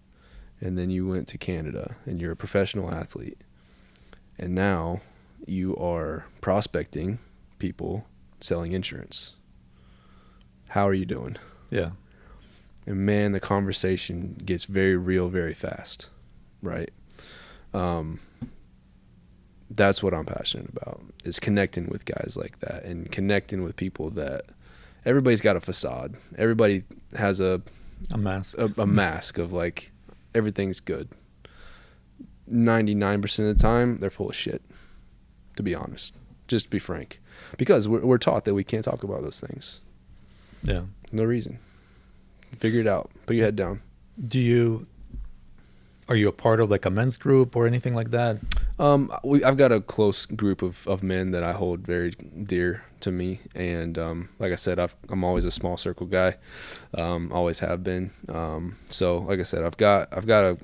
and then you went to Canada, and you're a professional athlete, and now you are prospecting people, selling insurance. How are you doing? Yeah. And man, the conversation gets very real very fast, right? That's what I'm passionate about, is connecting with guys like that, and connecting with people that everybody's got a facade. Everybody has a mask. A mask of like everything's good. 99% of the time, they're full of shit, to be honest. Just to be frank. Because we're taught that we can't talk about those things. Yeah. No reason. Figure it out. Put your head down. Are you a part of like a men's group or anything like that? I've got a close group of men that I hold very dear to me, and like I said, I'm always a small circle guy, always have been. So like I said, I've got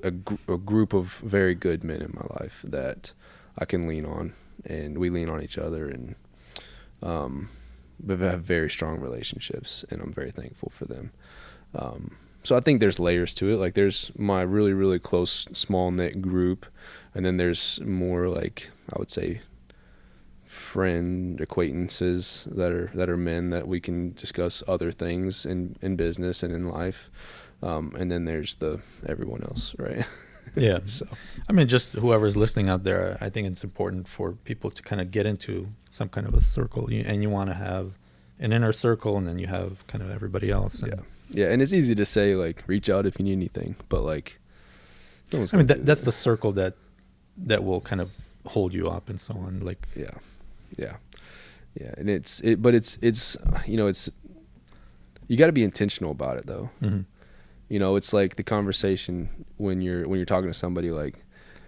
a group of very good men in my life that I can lean on, and we lean on each other, and we have very strong relationships, and I'm very thankful for them. So I think there's layers to it. Like there's my really, really close, small knit group. And then there's more like, I would say, friend acquaintances that are men that we can discuss other things in business and in life. And then there's everyone else, right? Yeah. So I mean, just whoever's listening out there, I think it's important for people to kind of get into some kind of a circle, and you want to have an inner circle, and then you have kind of everybody else. And yeah. And it's easy to say, like, reach out if you need anything, but like, no one's that's the circle that will kind of hold you up and so on. Like, yeah. And it's you got to be intentional about it though. mm-hmm. It's like the conversation when you're talking to somebody, like,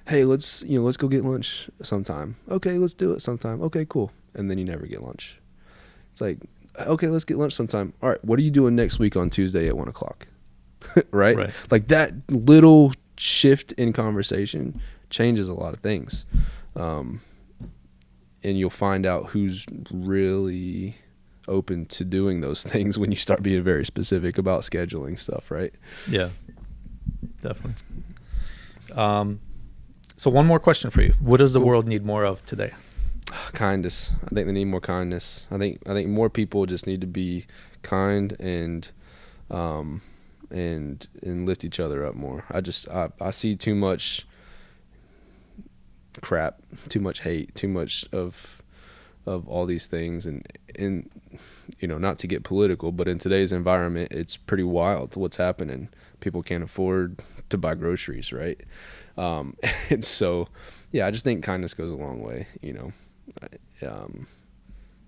hey, let's go get lunch sometime. Okay, let's do it sometime. Okay, cool. And then you never get lunch. It's like, okay, let's get lunch sometime. All right, what are you doing next week on Tuesday at 1:00? Right? Like that little shift in conversation changes a lot of things. And you'll find out who's really open to doing those things when you start being very specific about scheduling stuff, right? Yeah, definitely. So one more question for you. What does the world need more of today? Kindness. I think they need more kindness. I think more people just need to be kind and lift each other up more. I see too much crap, too much hate, too much of all these things, and not to get political, but in today's environment, it's pretty wild what's happening. People can't afford to buy groceries, right? And so, yeah, I just think kindness goes a long way, you know.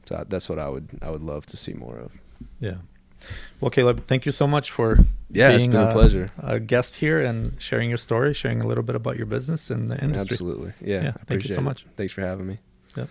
So that's what I would love to see more of. Yeah. Well, Caleb, thank you so much for It's been a pleasure. A guest here and sharing your story, sharing a little bit about your business and the industry. Absolutely. Yeah. I thank you so much. Thanks for having me. Yep.